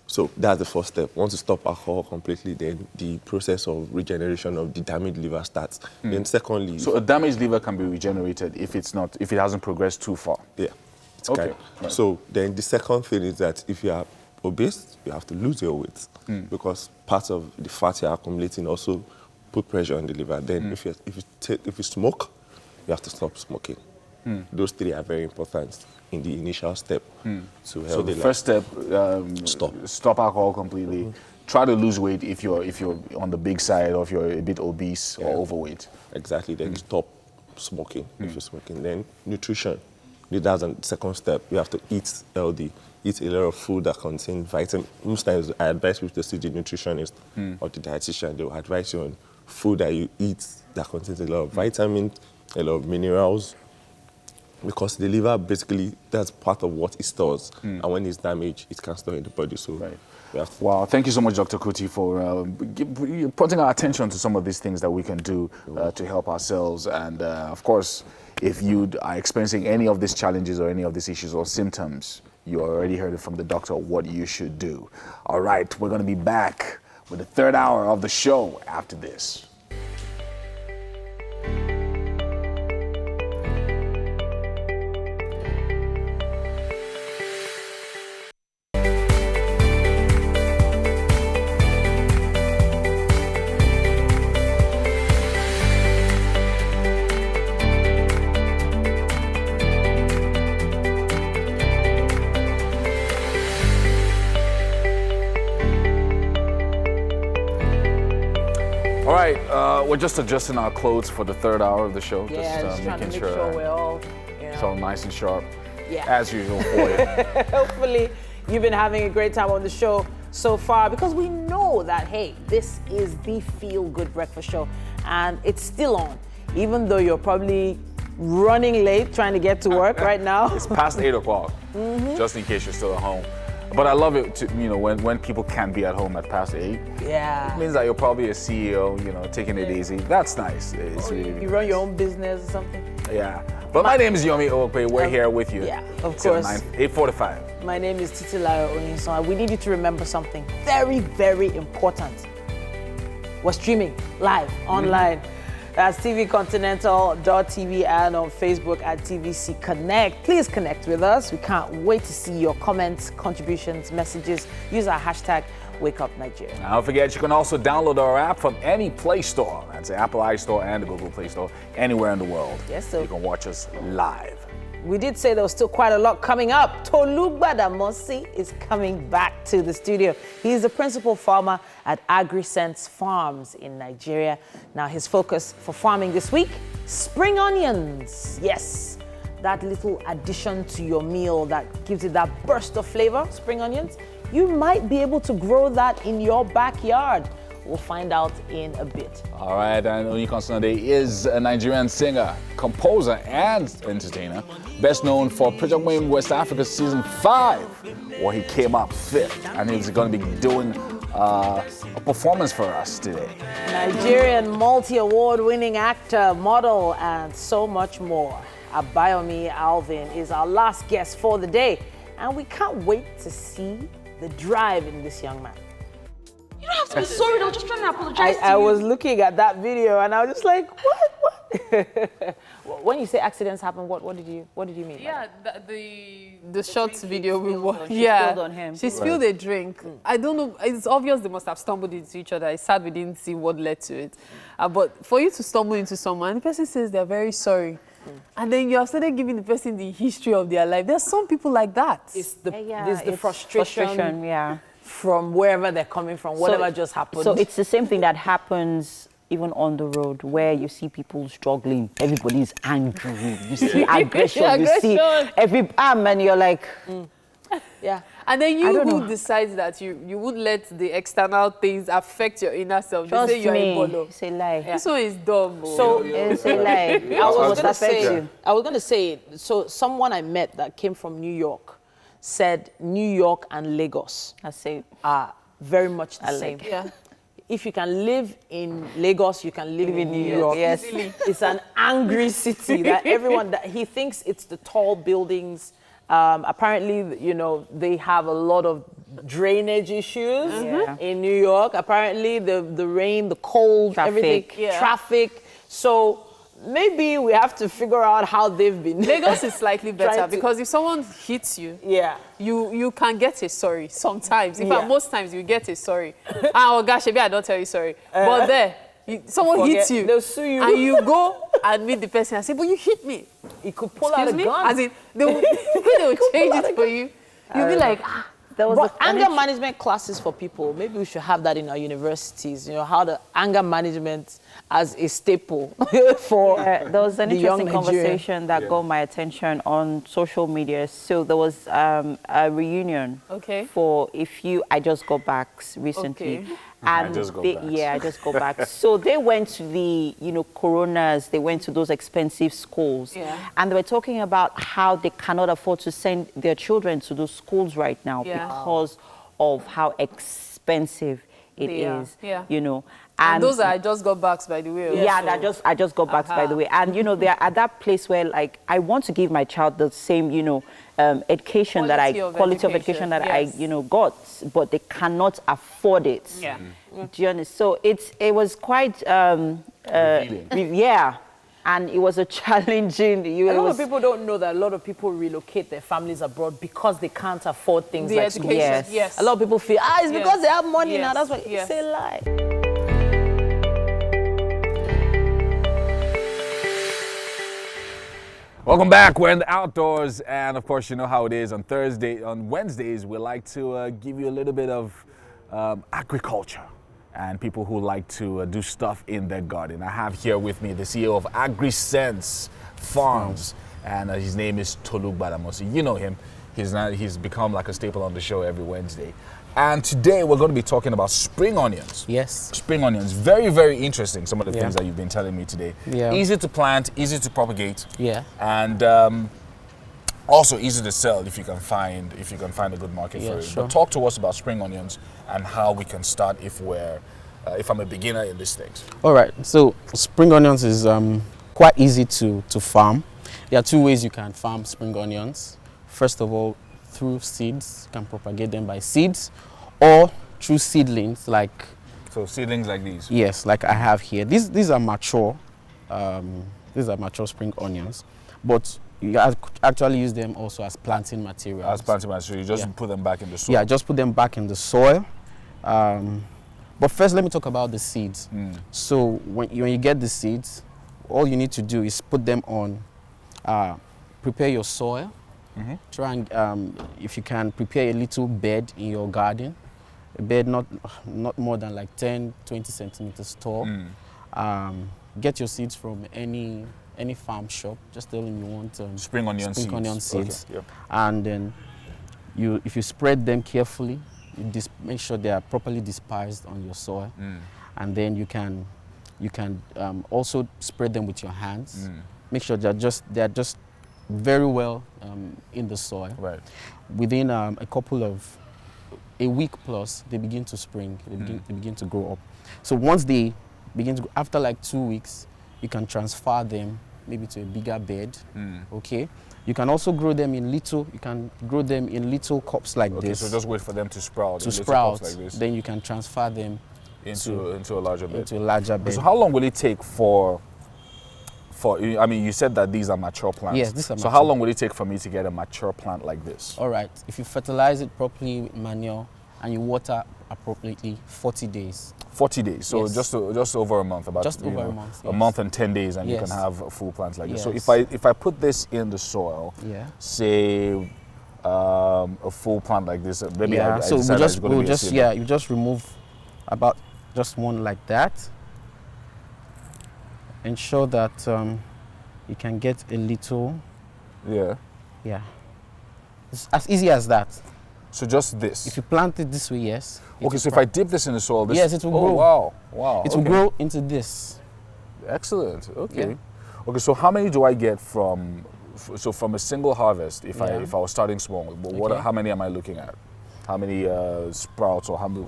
K: So that's the first step. Once you stop alcohol completely, then the process of regeneration of the damaged liver starts. Then secondly...
C: So a damaged liver can be regenerated if it hasn't progressed too far?
K: Yeah. Okay. Right. So then the second thing is that if you are obese, you have to lose your weight because part of the fat you're accumulating also put pressure on the liver. Then if you smoke, you have to stop smoking. Those three are very important in the initial step to help.
C: So the first step, stop alcohol completely. Try to lose weight if you're on the big side or if you're a bit obese or overweight.
K: Exactly. Then stop smoking if you're smoking. Then nutrition. That's the second step. You have to eat healthy. Eat a lot of food that contains vitamins. Most times I advise people to see the nutritionist or the dietitian. They will advise you on food that you eat that contains a lot of vitamins, a lot of minerals. Because the liver, basically, that's part of what it stores. And when it's damaged, it can store in the body. So,
C: wow, thank you so much, Dr. Kuti, for putting our attention to some of these things that we can do to help ourselves. And, of course, if you are experiencing any of these challenges or any of these issues or symptoms, you already heard it from the doctor what you should do. All right, we're going to be back with the third hour of the show after this. All right, we're just adjusting our clothes for the third hour of the show.
A: Yeah, just trying to make sure we're all,
C: so nice and sharp,
A: yeah,
C: as usual for you.
A: Hopefully, you've been having a great time on the show so far because we know that, hey, this is the feel-good breakfast show and it's still on, even though you're probably running late trying to get to work right now.
C: It's past 8 o'clock, just in case you're still at home. But I love it, when people can be at home at past 8.
A: Yeah.
C: It means that you're probably a CEO, taking it easy. That's nice. It's
A: really, you run your own business or something?
C: Yeah. But my name is Yomi Okpe. We're here with you.
A: Yeah, of course.
B: 8:45.
A: My name is Titilayo Oniso. We need you to remember something very, very important. We're streaming live, online. That's tvcontinental.tv and on Facebook at TVC Connect. Please connect with us. We can't wait to see your comments, contributions, messages. Use our hashtag Wake Up Nigeria.
L: Now, don't forget, you can also download our app from any Play Store. That's the Apple iStore and the Google Play Store, anywhere in the world.
A: Yes, sir.
L: You can watch us live.
A: We did say there was still quite a lot coming up. Tolu Gbadamosi is coming back to the studio. He's the principal farmer at AgriSense Farms in Nigeria. Now, his focus for farming this week, spring onions. Yes, that little addition to your meal that gives it that burst of flavor, spring onions. You might be able to grow that in your backyard. We'll find out in a bit.
L: All right, and Onyeka Sunday is a Nigerian singer, composer, and entertainer, best known for Project Wayne West Africa Season 5, where he came up 5th, and he's going to be doing a performance for us today.
A: Nigerian multi-award winning actor, model, and so much more. Abayomi Alvin is our last guest for the day, and we can't wait to see the drive in this young man.
M: You don't have to be sorry, I'm just trying to apologize to you.
A: I was looking at that video and I was just like, what? When you say accidents happen, what did you mean?
D: Yeah, the short video we watched.
B: She spilled on him.
D: She spilled a drink. I don't know. It's obvious they must have stumbled into each other. It's sad we didn't see what led to it. But for you to stumble into someone, the person says they're very sorry. And then you have started giving the person the history of their life. There's some people like that.
A: It's the frustration,
B: yeah,
A: from wherever they're coming from, whatever just happened.
B: So it's the same thing that happens even on the road, where you see people struggling. Everybody's angry. You see aggression. You see every arm, and you're like,
A: yeah.
D: And then you who decides that you won't let the external things affect your inner self.
B: Trust
D: they say you're
B: me.
D: a bolo.
B: It's a lie.
D: This one is dumb.
A: So
B: it's a lie.
A: I was going to say, so someone I met that came from New York said New York and Lagos are very much the same.
D: Yeah.
A: If you can live in Lagos, you can live in New York.
B: Yes.
A: It's an angry city that everyone, that he thinks it's the tall buildings. Apparently, you know, they have a lot of drainage issues in New York. Apparently, the rain, the cold, everything, traffic. So maybe we have to figure out how they've been.
D: Lagos is slightly better because if someone hits you, you can get a sorry sometimes. In fact, most times you get a sorry. Oh gosh, maybe I don't tell you sorry. But there, someone hits you,
A: they'll sue you,
D: and you go and meet the person and say, "But you hit me."
A: He could pull out a gun.
D: As in, they will change it for you. You'll be like,
A: But anger management classes for people, maybe we should have that in our universities, you know, how the anger management as a staple for
B: there was an interesting conversation that got my attention on social media. So there was a reunion for I just got back recently. And I just got back. So they went to the, Coronas, they went to those expensive schools. And they were talking about how they cannot afford to send their children to those schools right now because of how expensive it is,
D: And those are I just got backs, by the way.
B: I just got backs, by the way. And, they're at that place where, like, I want to give my child the same, education quality of education that I got, but they cannot afford it.
D: Yeah.
B: Do you understand? So it was quite, and it was a challenging.
A: A lot of people don't know that a lot of people relocate their families abroad because they can't afford things like
D: education. Yes.
A: A lot of people feel, it's because they have money now. That's why it's a lie.
L: Welcome back. We're in the outdoors, and of course, you know how it is. On Wednesdays, we like to give you a little bit of agriculture and people who like to do stuff in their garden. I have here with me the CEO of AgriSense Farms, and his name is Tolu Gbadamosi. You know him. He's become like a staple on the show every Wednesday. And today we're going to be talking about spring onions.
I: Yes.
L: Spring onions. Very, very interesting, some of the things that you've been telling me today.
I: Yeah.
L: Easy to plant, easy to propagate.
I: Yeah.
L: And also easy to sell if you can find a good market for it.
I: Sure.
L: But talk to us about spring onions and how we can start if I'm a beginner in these things.
I: All right. So spring onions is quite easy to farm. There are two ways you can farm spring onions. First of all, through seeds, you can propagate them by seeds, or through seedlings like.
L: So seedlings like these.
I: Yes, like I have here. These are mature. These are mature spring onions, but you actually use them also as planting material.
L: As planting material, you just put them back in the soil.
I: Yeah, just put them back in the soil.
N: But first, let me talk about the seeds. So when you get the seeds, all you need to do is put them on, prepare your soil. Try and, if you can, prepare a little bed in your garden. A bed not more than like 10, 20 centimeters tall. Get your seeds from any farm shop. Just tell them you want
L: spring onion
N: seeds.
L: Okay. Yep.
N: And then if you spread them carefully, make sure they are properly dispersed on your soil. And then you can also spread them with your hands. Make sure they are just very well in the soil.
L: Right.
N: Within a week plus, they begin to spring. They begin to grow up. So once they begin to, after like 2 weeks, you can transfer them maybe to a bigger bed. Okay. You can also grow them in little. You can grow them in little cups like this.
L: Okay, so just wait for them to sprout.
N: To sprout.
L: Like this.
N: Then you can transfer them
L: into a larger bed.
N: Into a larger bed.
L: So how long will it take for? I mean, you said that these are mature plants.
N: Yes, these are mature.
L: So how long will it take for me to get a mature plant like this?
N: All right. If you fertilize it properly with manure and you water appropriately, 40 days.
L: 40 days. So
N: yes.
L: just over a month. About
N: just over a month.
L: A month and 10 days, and
N: yes.
L: you can have a full plant like this.
N: Yes.
L: So if I put this in the soil, say a full plant like this, maybe you just remove about just one like that. Ensure that you can get a little. Yeah.
N: Yeah. It's as easy as that.
L: So just this.
N: If you plant it this way, yes.
L: Okay, so if I dip this in the soil,
N: yes, it will grow.
L: Oh, wow.
N: It will grow into this.
L: Excellent. Okay.
N: Yeah.
L: Okay, so how many do I get from a single harvest if I was starting small? How many am I looking at? How many sprouts or how many?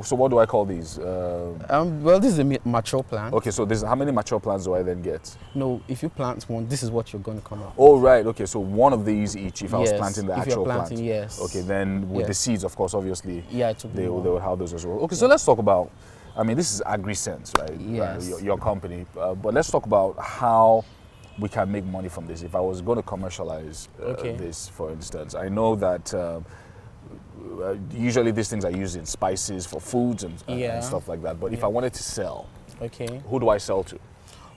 L: So what do I call these?
N: Well, this is a mature plant.
L: Okay, so how many mature plants do I then get?
N: No, if you plant one, this is what you're going to come up.
L: Oh, right. Okay, so one of these each if I was planting the actual plant.
N: Yes.
L: Okay, then with the seeds, of course, obviously, they will have those as well. Okay, so let's talk about, I mean, this is AgriSense, right?
N: Yes.
L: Your company. But let's talk about how we can make money from this. If I was going to commercialize this, for instance, I know that usually these things are used in spices for foods and stuff like that. But if I wanted to sell, who do I sell to?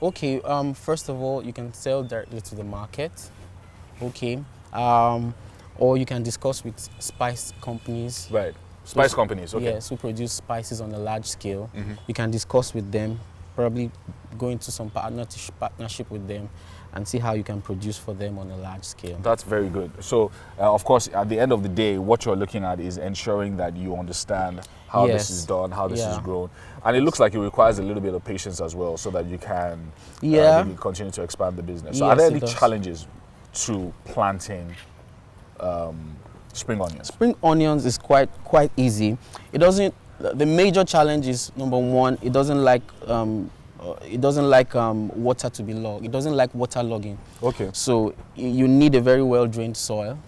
N: Okay, first of all, you can sell directly to the market. Okay, or you can discuss with spice companies.
L: Right, spice companies. Okay.
N: Yes, who produce spices on a large scale. You can discuss with them, probably go into some partnership with them, and see how you can produce for them on a large scale.
L: That's very good. So, of course, at the end of the day, what you're looking at is ensuring that you understand how this is done, how this is grown. And it looks like it requires a little bit of patience as well so that you can really continue to expand the business. So are there any challenges to planting spring onions?
N: Spring onions is quite easy. It doesn't, the major challenge is, number one, it doesn't like water to be logged. It doesn't like water logging.
L: Okay.
N: So you need a very well drained soil,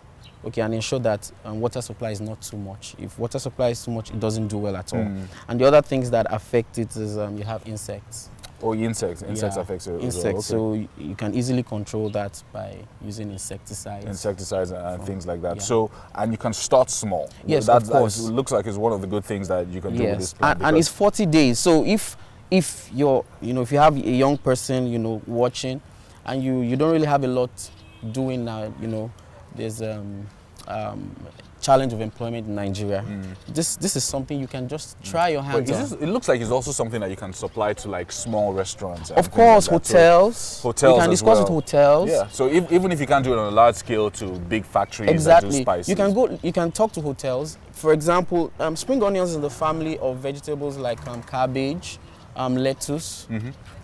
N: okay, and ensure that water supply is not too much. If water supply is too much, it doesn't do well at all. And the other things that affect it is you have insects.
L: Oh, insects. Insects affect it as well. Okay.
N: So you can easily control that by using insecticides.
L: Insecticides and things like that. So, and you can start small.
N: Yes, of course.
L: It looks like it's one of the good things that you can do with this plant.
N: And it's 40 days. So if you're, if you have a young person, watching, and you don't really have a lot doing now, there's challenge of employment in Nigeria. This is something you can just try your hands on.
L: It looks like it's also something that you can supply to like small restaurants.
N: Of course,
L: like
N: hotels.
L: So hotels.
N: You can discuss with hotels.
L: Yeah. So even if you can't do it on a large scale to big factories
N: exactly.
L: that do spices.
N: You can talk to hotels. For example, spring onions is in the family of vegetables like cabbage, lettuce.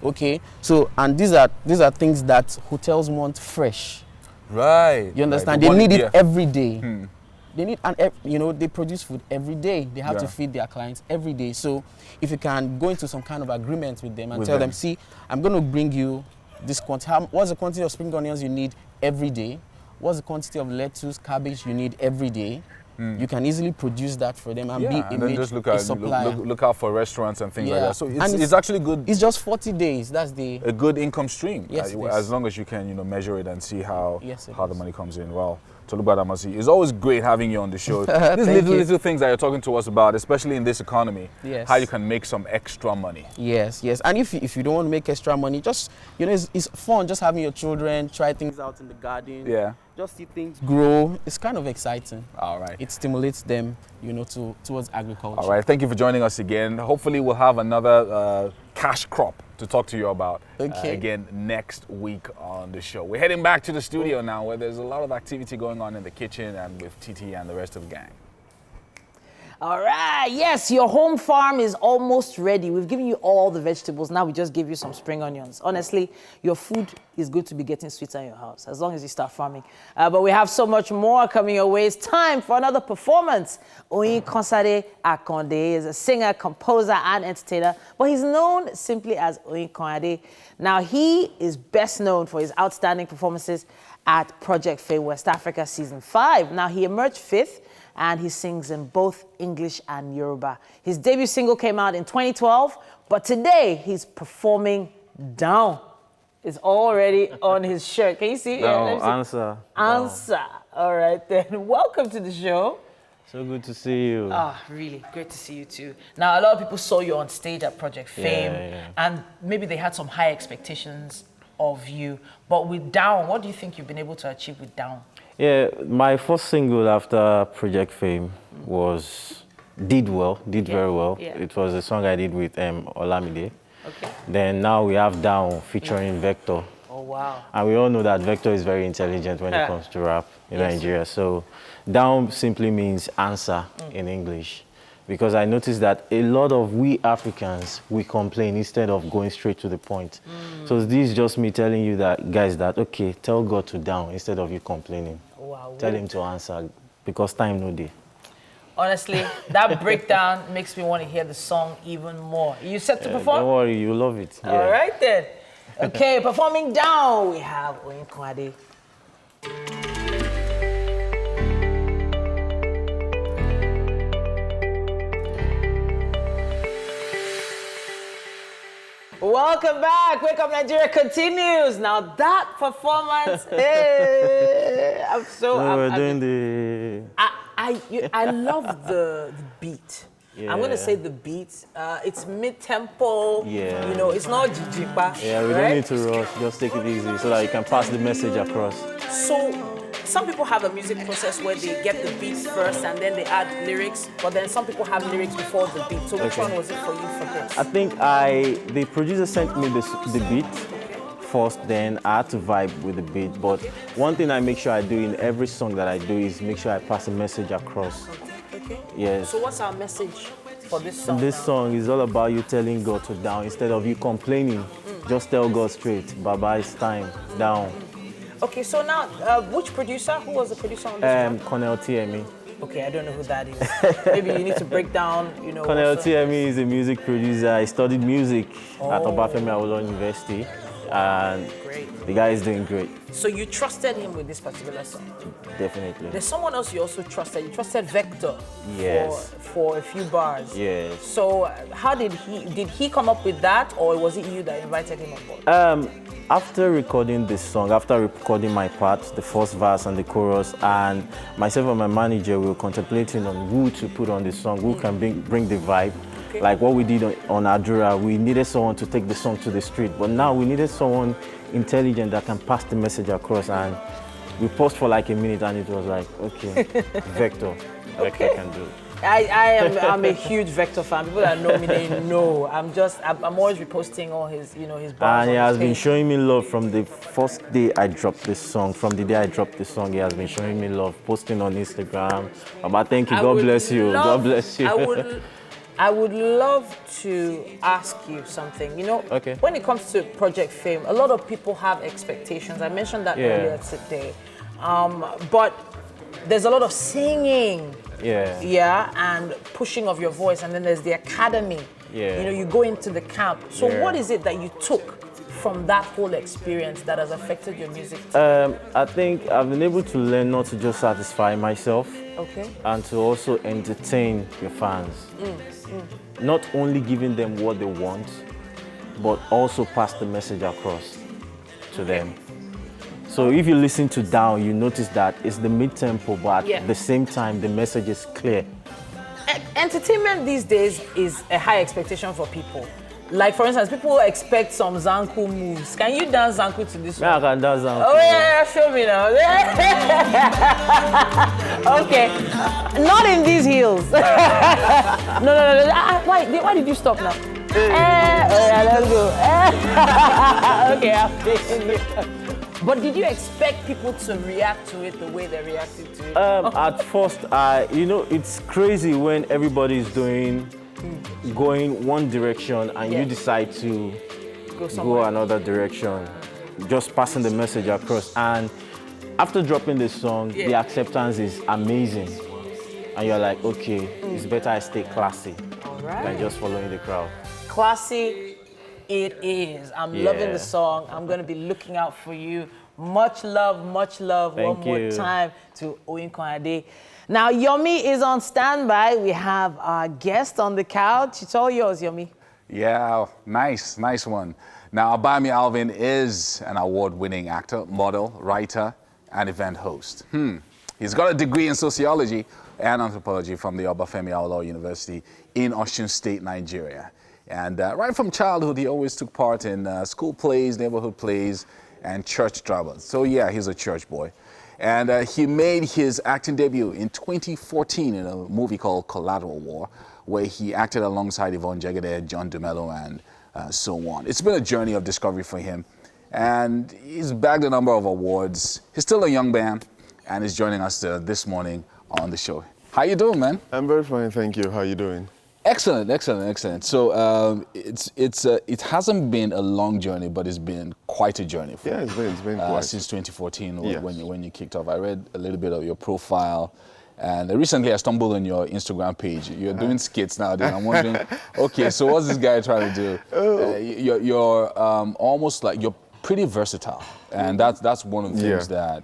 N: Okay. So and these are things that hotels want fresh.
L: Right.
N: You understand? They need it every day. They need, and they produce food every day. They have to feed their clients every day. So if you can go into some kind of agreement with them and tell them, see, I'm going to bring you this quantity. What's the quantity of spring onions you need every day? What's the quantity of lettuce, cabbage you need every day? You can easily produce that for them and be a supplier.
L: Look out for restaurants and things like that. So it's actually good.
N: It's just 40 days. That's
L: a good income stream.
N: Yes,
L: as long as you can measure it and see how the money comes in. Wow. Tolubadamasi. It's always great having you on the show. These little things that you're talking to us about, especially in this economy, how you can make some extra money.
N: Yes. And if you don't want to make extra money, just, it's fun just having your children try things out in the garden.
L: Yeah.
N: Just see things grow. It's kind of exciting.
L: All right.
N: It stimulates them, towards agriculture.
L: All right. Thank you for joining us again. Hopefully we'll have another cash crop to talk to you about again next week on the show. We're heading back to the studio now, where there's a lot of activity going on in the kitchen and with TT and the rest of the gang.
A: All right, yes, your home farm is almost ready. We've given you all the vegetables. Now we just give you some spring onions. Honestly, your food is good to be getting sweeter in your house, as long as you start farming. But we have so much more coming your way. It's time for another performance. Oyin Konsade Akonde is a singer, composer, and entertainer, but he's known simply as Oyin Konsade. Now, he is best known for his outstanding performances at Project Fame West Africa Season 5. Now, he emerged 5th, and he sings in both English and Yoruba. His debut single came out in 2012, but today he's performing Down. It's already on his shirt. Can you see?
O: No, Answer.
A: Answer. All right, then. Welcome to the show.
O: So good to see you.
A: Really great to see you too. Now, a lot of people saw you on stage at Project Fame, and maybe they had some high expectations of you. But with Down, what do you think you've been able to achieve with Down?
O: Yeah, my first single after Project Fame did very well.
A: Yeah.
O: It was a song I did with Olamide.
A: Okay.
O: Then now we have Down featuring Vector.
A: Oh, wow.
O: And we all know that Vector is very intelligent when it comes to rap in Nigeria. So Down simply means answer in English. Because I noticed that a lot of we Africans, we complain instead of going straight to the point. So this is just me telling you that, guys, that, okay, tell God to down instead of you complaining.
A: Wow.
O: Tell him to answer, because time no day.
A: Honestly, that breakdown makes me want to hear the song even more. You set to perform?
O: Don't worry, you love it. Yeah.
A: All right, then. Okay, performing Down, we have Oyin Konsade. Welcome back. Wake Up Nigeria continues. Now that performance, hey,
O: we're doing the...
A: I love the beat.
O: Yeah.
A: I'm gonna say the beat. It's mid-tempo.
O: Yeah.
A: It's not jijipa.
O: Yeah, we don't need to rush. Just take it easy so that you can pass the message across.
A: So, some people have a music process where they get the beats first and then they add lyrics, but then some people have lyrics before the beat. So which one was it for you for this?
O: I think the producer sent me the beat first, then I had to vibe with the beat. But one thing I make sure I do in every song that I do is make sure I pass a message across.
A: Okay.
O: Yes.
A: So what's our message for this song?
O: This song is all about you telling God to down. Instead of you complaining, just tell God straight, Baba, it's time, down.
A: Okay, so now, which producer? Who was the producer on this one?
O: Cornel TME.
A: Okay, I don't know who that is. Maybe you need to break down,
O: Cornel TME is a music producer. I studied music at Obafemi Awolowo University, and the guy is doing great.
A: So you trusted him with this particular song?
O: Definitely.
A: There's someone else you also trusted. You trusted Vector.
O: Yes.
A: For a few bars.
O: Yes.
A: So how did he come up with that, or was it you that invited him on board?
O: After recording this song, after recording my part, the first verse and the chorus, and myself and my manager were contemplating on who to put on the song, who can bring the vibe. Okay. Like what we did on Adura, we needed someone to take the song to the street, but now we needed someone intelligent that can pass the message across, and we paused for like a minute and it was like, okay, Vector can do it.
A: I'm a huge Vector fan. People that know me, they know. I'm always reposting all his, his bars.
O: And he has been showing me love from the first day I dropped this song. From the day I dropped this song, he has been showing me love, posting on Instagram. But thank you. God bless you. God bless you.
A: I would love to ask you something.
O: Okay.
A: When it comes to Project Fame, a lot of people have expectations. I mentioned that earlier today. But there's a lot of singing. Yeah, and pushing of your voice, and then there's the academy.
O: Yeah.
A: You go into the camp. So what is it that you took from that whole experience that has affected your music?
O: I think I've been able to learn not to just satisfy myself, and to also entertain your fans. Not only giving them what they want, but also pass the message across to them. So if you listen to Down, you notice that it's the mid-tempo, but
A: Yeah.
O: at the same time, the message is clear.
A: Entertainment these days is a high expectation for people. Like, for instance, people expect some Zanku moves. Can you dance Zanku to this one?
O: I can dance Zanku.
A: Oh, yeah, show me now. Okay. Not in these heels. No. Why did you stop now? Oh, yeah, let's go. Okay, I'm taking it. But did you expect people to react to it the way they reacted to it?
O: At first, it's crazy when everybody's going one direction and you decide to go another direction, just passing the message across. And after dropping the song, the acceptance is amazing. And you're like, okay, it's better I stay classy than just following the crowd.
A: Classy it is. I'm loving the song. I'm going to be looking out for you. Much love, much love.
O: Thank
A: One more
O: you.
A: time to Oyinkan. Now, Yomi is on standby. We have our guest on the couch. It's all yours, Yomi.
L: Yeah, nice one. Now, Abami Alvin is an award-winning actor, model, writer, and event host. He's got a degree in sociology and anthropology from the Obafemi Awolowo University in Osun State, Nigeria. And right from childhood, he always took part in school plays, neighborhood plays, and church dramas. So yeah, he's a church boy. And he made his acting debut in 2014 in a movie called Collateral War, where he acted alongside Yvonne Jegede, John DeMello, and so on. It's been a journey of discovery for him, and he's bagged a number of awards. He's still a young man, and he's joining us this morning on the show. How you doing, man?
P: I'm very fine, thank you. How you doing?
L: Excellent. So it hasn't been a long journey, but it's been quite a journey for you.
P: It's been quite.
L: Since 2014
P: Yes.
L: when you kicked off. I read a little bit of your profile, and recently I stumbled on your Instagram page. You're doing skits nowadays. I'm wondering, okay, so what's this guy trying to do? You're almost like, you're pretty versatile, and that's one of the things that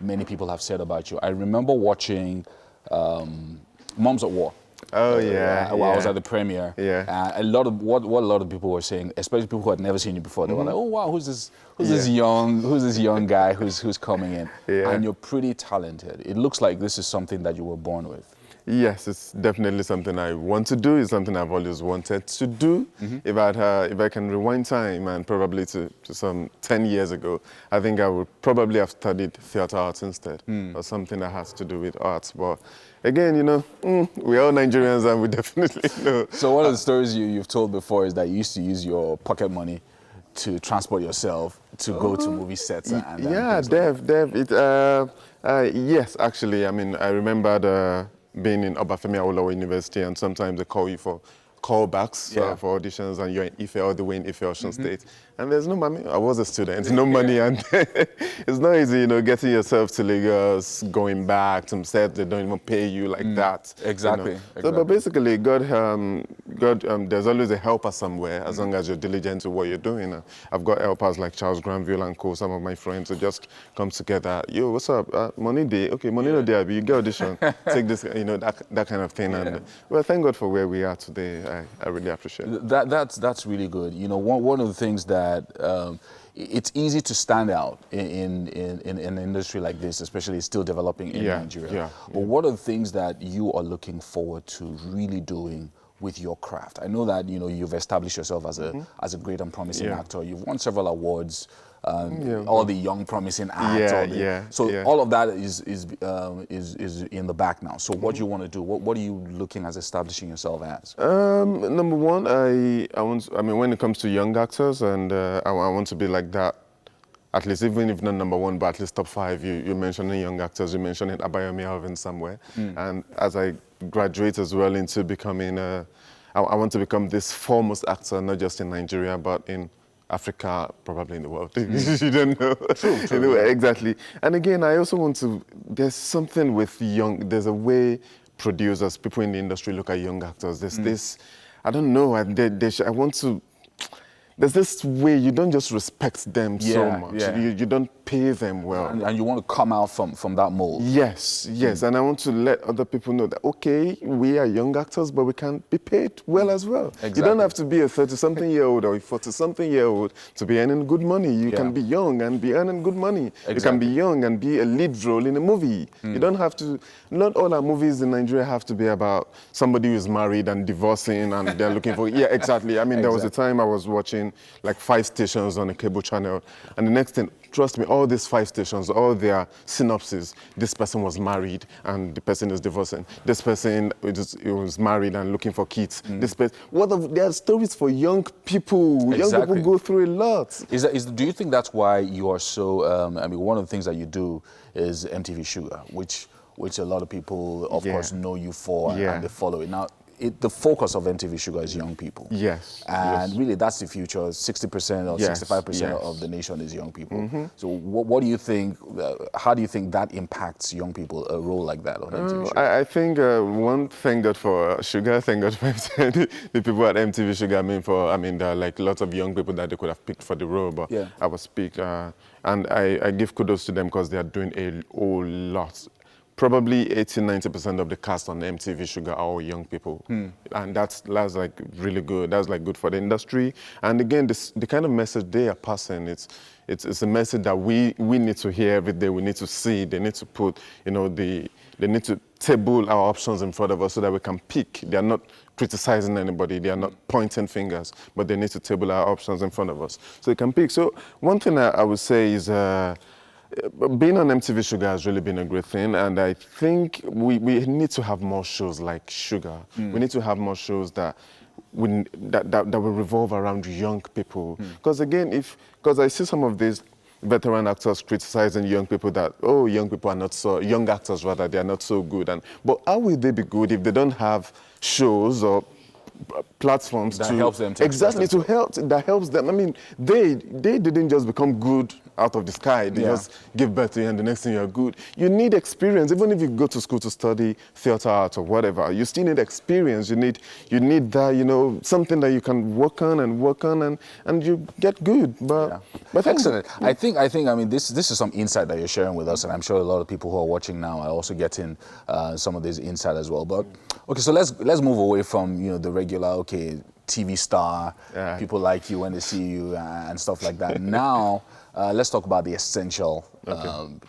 L: many people have said about you. I remember watching Moms at War.
P: Oh yeah.
L: While I was at the premiere. A lot of what a lot of people were saying, especially people who had never seen you before, they were like, "Oh wow, who's this young guy who's coming in?" And you're pretty talented. It looks like this is something that you were born with.
P: Yes, it's definitely something I want to do. It's something I've always wanted to do. If I can rewind time and probably to some 10 years ago, I think I would probably have studied theater arts instead, or something that has to do with arts. But again, we're all Nigerians and we definitely know.
L: So one of the stories you've told before is that you used to use your pocket money to transport yourself to go to movie sets.
P: Yes, actually. I mean, I remembered being in Obafemi Awolowo University, and sometimes they call you for callbacks for auditions, and you're in Ife, all the way in Ife, Osun State. And there's no money. I was a student, no money, and it's not easy, getting yourself to Lagos, going back to set. They don't even pay you like that.
L: Exactly.
P: So, but basically, God, there's always a helper somewhere, as long as you're diligent to what you're doing. I've got helpers like Charles Granville and co. Some of my friends who just come together. Yo, what's up? Money day. Okay, money no day. You get audition. Take this. That kind of thing. And well, thank God for where we are today. I really appreciate it.
L: That's really good. One of the things that it's easy to stand out in an industry like this, especially still developing in Nigeria. But what are the things that you are looking forward to really doing with your craft? I know that you've established yourself as a great and promising actor. You've won several awards. All the young promising acts. All of that is in the back now. So what do you want to do? What are you looking as establishing yourself as?
P: Number one, I mean, when it comes to young actors, and I want to be like that. At least, even if not number one, but at least top 5. You're mentioning young actors. You're mentioning Abayomi Alvin somewhere. And as I graduate as well into becoming, I want to become this foremost actor, not just in Nigeria, but in Africa, probably in the world. You don't know. True. Exactly. And again, I also want to, there's something with there's a way producers, people in the industry look at young actors. There's this, I don't know, I want to, there's this way you don't just respect them so much.
C: Yeah.
P: You don't pay them well.
C: And you want to come out from that mold.
P: Yes. And I want to let other people know that, okay, we are young actors, but we can be paid well as well.
C: Exactly.
P: You don't have to be a 30-something-year-old or a 40-something-year-old to be earning good money. You can be young and be earning good money.
C: Exactly.
P: You can be young and be a lead role in a movie. You don't have to, not all our movies in Nigeria have to be about somebody who is married and divorcing and they're looking for, yeah, exactly. I mean, there was a time I was watching like 5 stations on a cable channel, and the next thing, trust me, all these 5 stations, all their synopses, this person was married and the person is divorcing. This person was married and looking for kids. This person, there are stories for young people.
C: Exactly.
P: Young people go through a lot.
C: Do you think that's why you are so, I mean, one of the things that you do is MTV Sugar, which a lot of people, of course, know you for and they follow it. Now, the focus of MTV Sugar is young people.
P: Yes.
C: And really, that's the future. 60% or 65% of the nation is young people. So what do you think, how do you think that impacts young people, a role like that on MTV Sugar?
P: I think one thing that for Sugar, thank God for the people at MTV Sugar, I mean, there are like lots of young people that they could have picked for the role, but I was picked. And I give kudos to them because they are doing a whole lot. Probably 80-90% of the cast on MTV Sugar are all young people. And that's like really good. That's like good for the industry. And again, the kind of message they are passing, it's a message that we need to hear every day. We need to see. They need to put, they need to table our options in front of us so that we can pick. They are not criticizing anybody. They are not pointing fingers, but they need to table our options in front of us so they can pick. So one thing I would say is, being on MTV Sugar has really been a great thing, and I think we need to have more shows like Sugar. We need to have more shows that will revolve around young people. Because again, because I see some of these veteran actors criticizing young people that, oh, young people are not so, young actors rather, they are not so good. But how will they be good if they don't have shows or platforms
C: that helps them
P: that helps them? I mean, they didn't just become good out of the sky. They just give birth to you and the next thing you're good. You need experience. Even if you go to school to study theater art or whatever, you still need experience. You need that, something that you can work on and you get good. But
C: excellent. I think I mean this is some insight that you're sharing with us, and I'm sure a lot of people who are watching now are also getting some of this insight as well. But okay, so let's move away from the regular TV star, people like you when they see you and stuff like that. Now, let's talk about the essential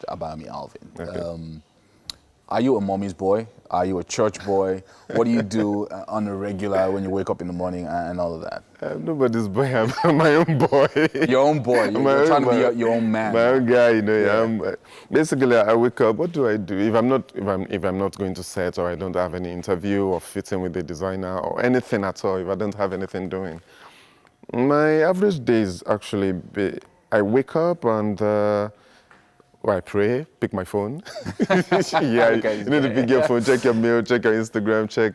C: about me, Alvin.
P: Okay.
C: Are you a mommy's boy? Are you a church boy? What do you do on a regular when you wake up in the morning and all of that?
P: I'm nobody's boy. I'm my own boy.
C: Your own boy. You're trying to be your own man.
P: My own guy. Basically, I wake up. What do I do if I'm not going to set, or I don't have any interview or fitting with the designer or anything at all? If I don't have anything doing, my average days actually I wake up and. I pray, pick my phone. You need to pick your phone, check your mail, check your Instagram, check,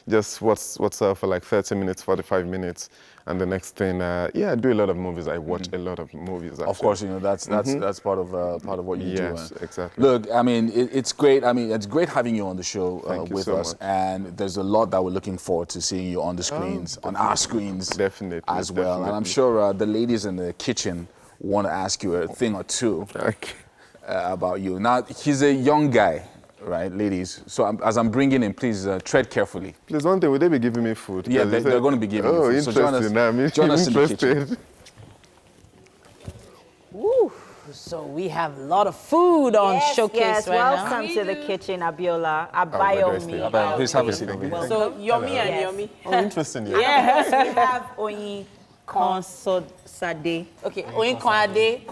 P: just what's up for like 30 minutes, 45 minutes. And the next thing, I do a lot of movies. I watch a lot of movies. Actually.
C: Of course, that's part of what you do.
P: Yes, exactly.
C: Look, I mean, it's great. I mean, it's great having you on the show with us, and there's a lot that we're looking forward to seeing you on the screens, on our screens,
P: definitely
C: as well. And I'm sure the ladies in the kitchen want to ask you a thing or two. About you. Now, he's a young guy, right, ladies? So as I'm bringing him, please tread carefully.
P: Please, one thing, will they be giving me food?
C: Yeah, they're going to be giving you food.
P: So join us
C: in the kitchen.
A: Woo. So we have a lot of food on Showcase right now.
B: Welcome to the kitchen, Abiola. Abayomi.
C: Please have a seat over here.
A: So Yomi and Yomi.
P: Oh, interesting.
B: Yes. We have Oyin Konsade.
A: Okay, Oyin Konade.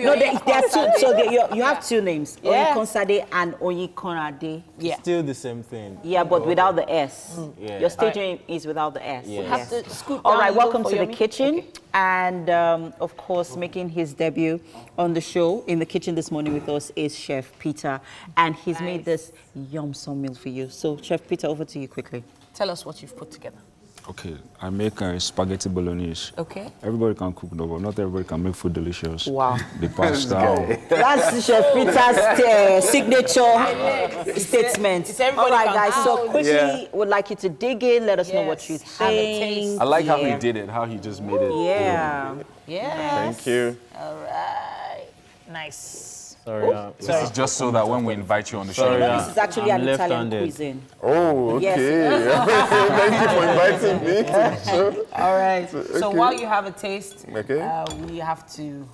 B: No, there are two. So you have two names.
A: Yeah.
B: Oyin Konsade and Oyin Konade.
O: Yeah. Still the same thing.
B: Yeah, but without the S.
O: Yeah.
B: Your stage name is without the S.
O: Yeah.
A: We have to scoot
B: All
A: down
B: right,
A: a little
B: welcome
A: for
B: to the
A: Yomi.
B: kitchen.
A: Okay.
B: And of course, making his debut on the show in the kitchen this morning with us is Chef Peter. And he's made this yum-sum meal for you. So, Chef Peter, over to you quickly.
A: Tell us what you've put together.
H: Okay, I make spaghetti bolognese.
A: Okay.
H: Everybody can cook, though, but not everybody can make food delicious.
B: Wow.
H: The pasta.
B: That's Chef Peter's signature statement.
A: It's everybody
B: All right,
A: can
B: guys, so
A: cook.
B: quickly, would like you to dig in, let us know what you
A: Have a
B: think.
A: taste.
L: I like how he did it, how he just made it.
B: Yeah.
A: Yes.
P: Thank you.
A: All right. Nice.
O: Sorry.
L: This is just so that when we invite you on the show.
O: Sorry,
B: This is actually
O: I'm
B: an Italian
O: left-handed.
B: cuisine.
P: Oh, okay.
B: Yes.
P: Thank you for inviting me to the show.
A: All right. So
P: Okay.
A: while you have a taste,
P: Okay.
A: we have to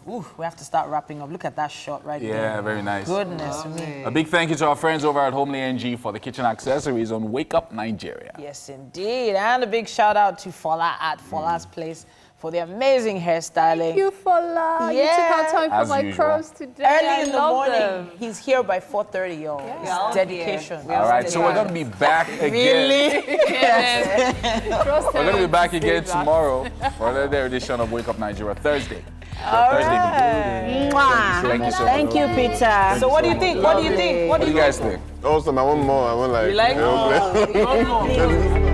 A: start wrapping up. Look at that shot right there.
L: Yeah, very nice.
A: Goodness me.
L: A big thank you to our friends over at Homely NG for the kitchen accessories on Wake Up Nigeria.
A: Yes, indeed. And a big shout out to Fola at Fola's Place for the amazing hairstyling.
D: Thank you, Fola.
A: Yeah.
D: You took out time
L: As
D: for my
L: usual.
D: curls today.
A: Early in the
D: love
A: morning.
D: them.
A: He's here by 4:30, y'all. It's dedication.
L: All right, so we're going to be back again. We're going to be back again tomorrow for another edition of Wake Up Nigeria Thursday.
A: All
L: Thursday.
A: right.
B: Mwah.
L: Thank you so much.
B: Thank you, Peter.
A: So what do you think? What do you think?
L: What do you guys think?
P: Awesome. I want more. I want like.
A: You like?
P: you know,
A: Oh, you want more?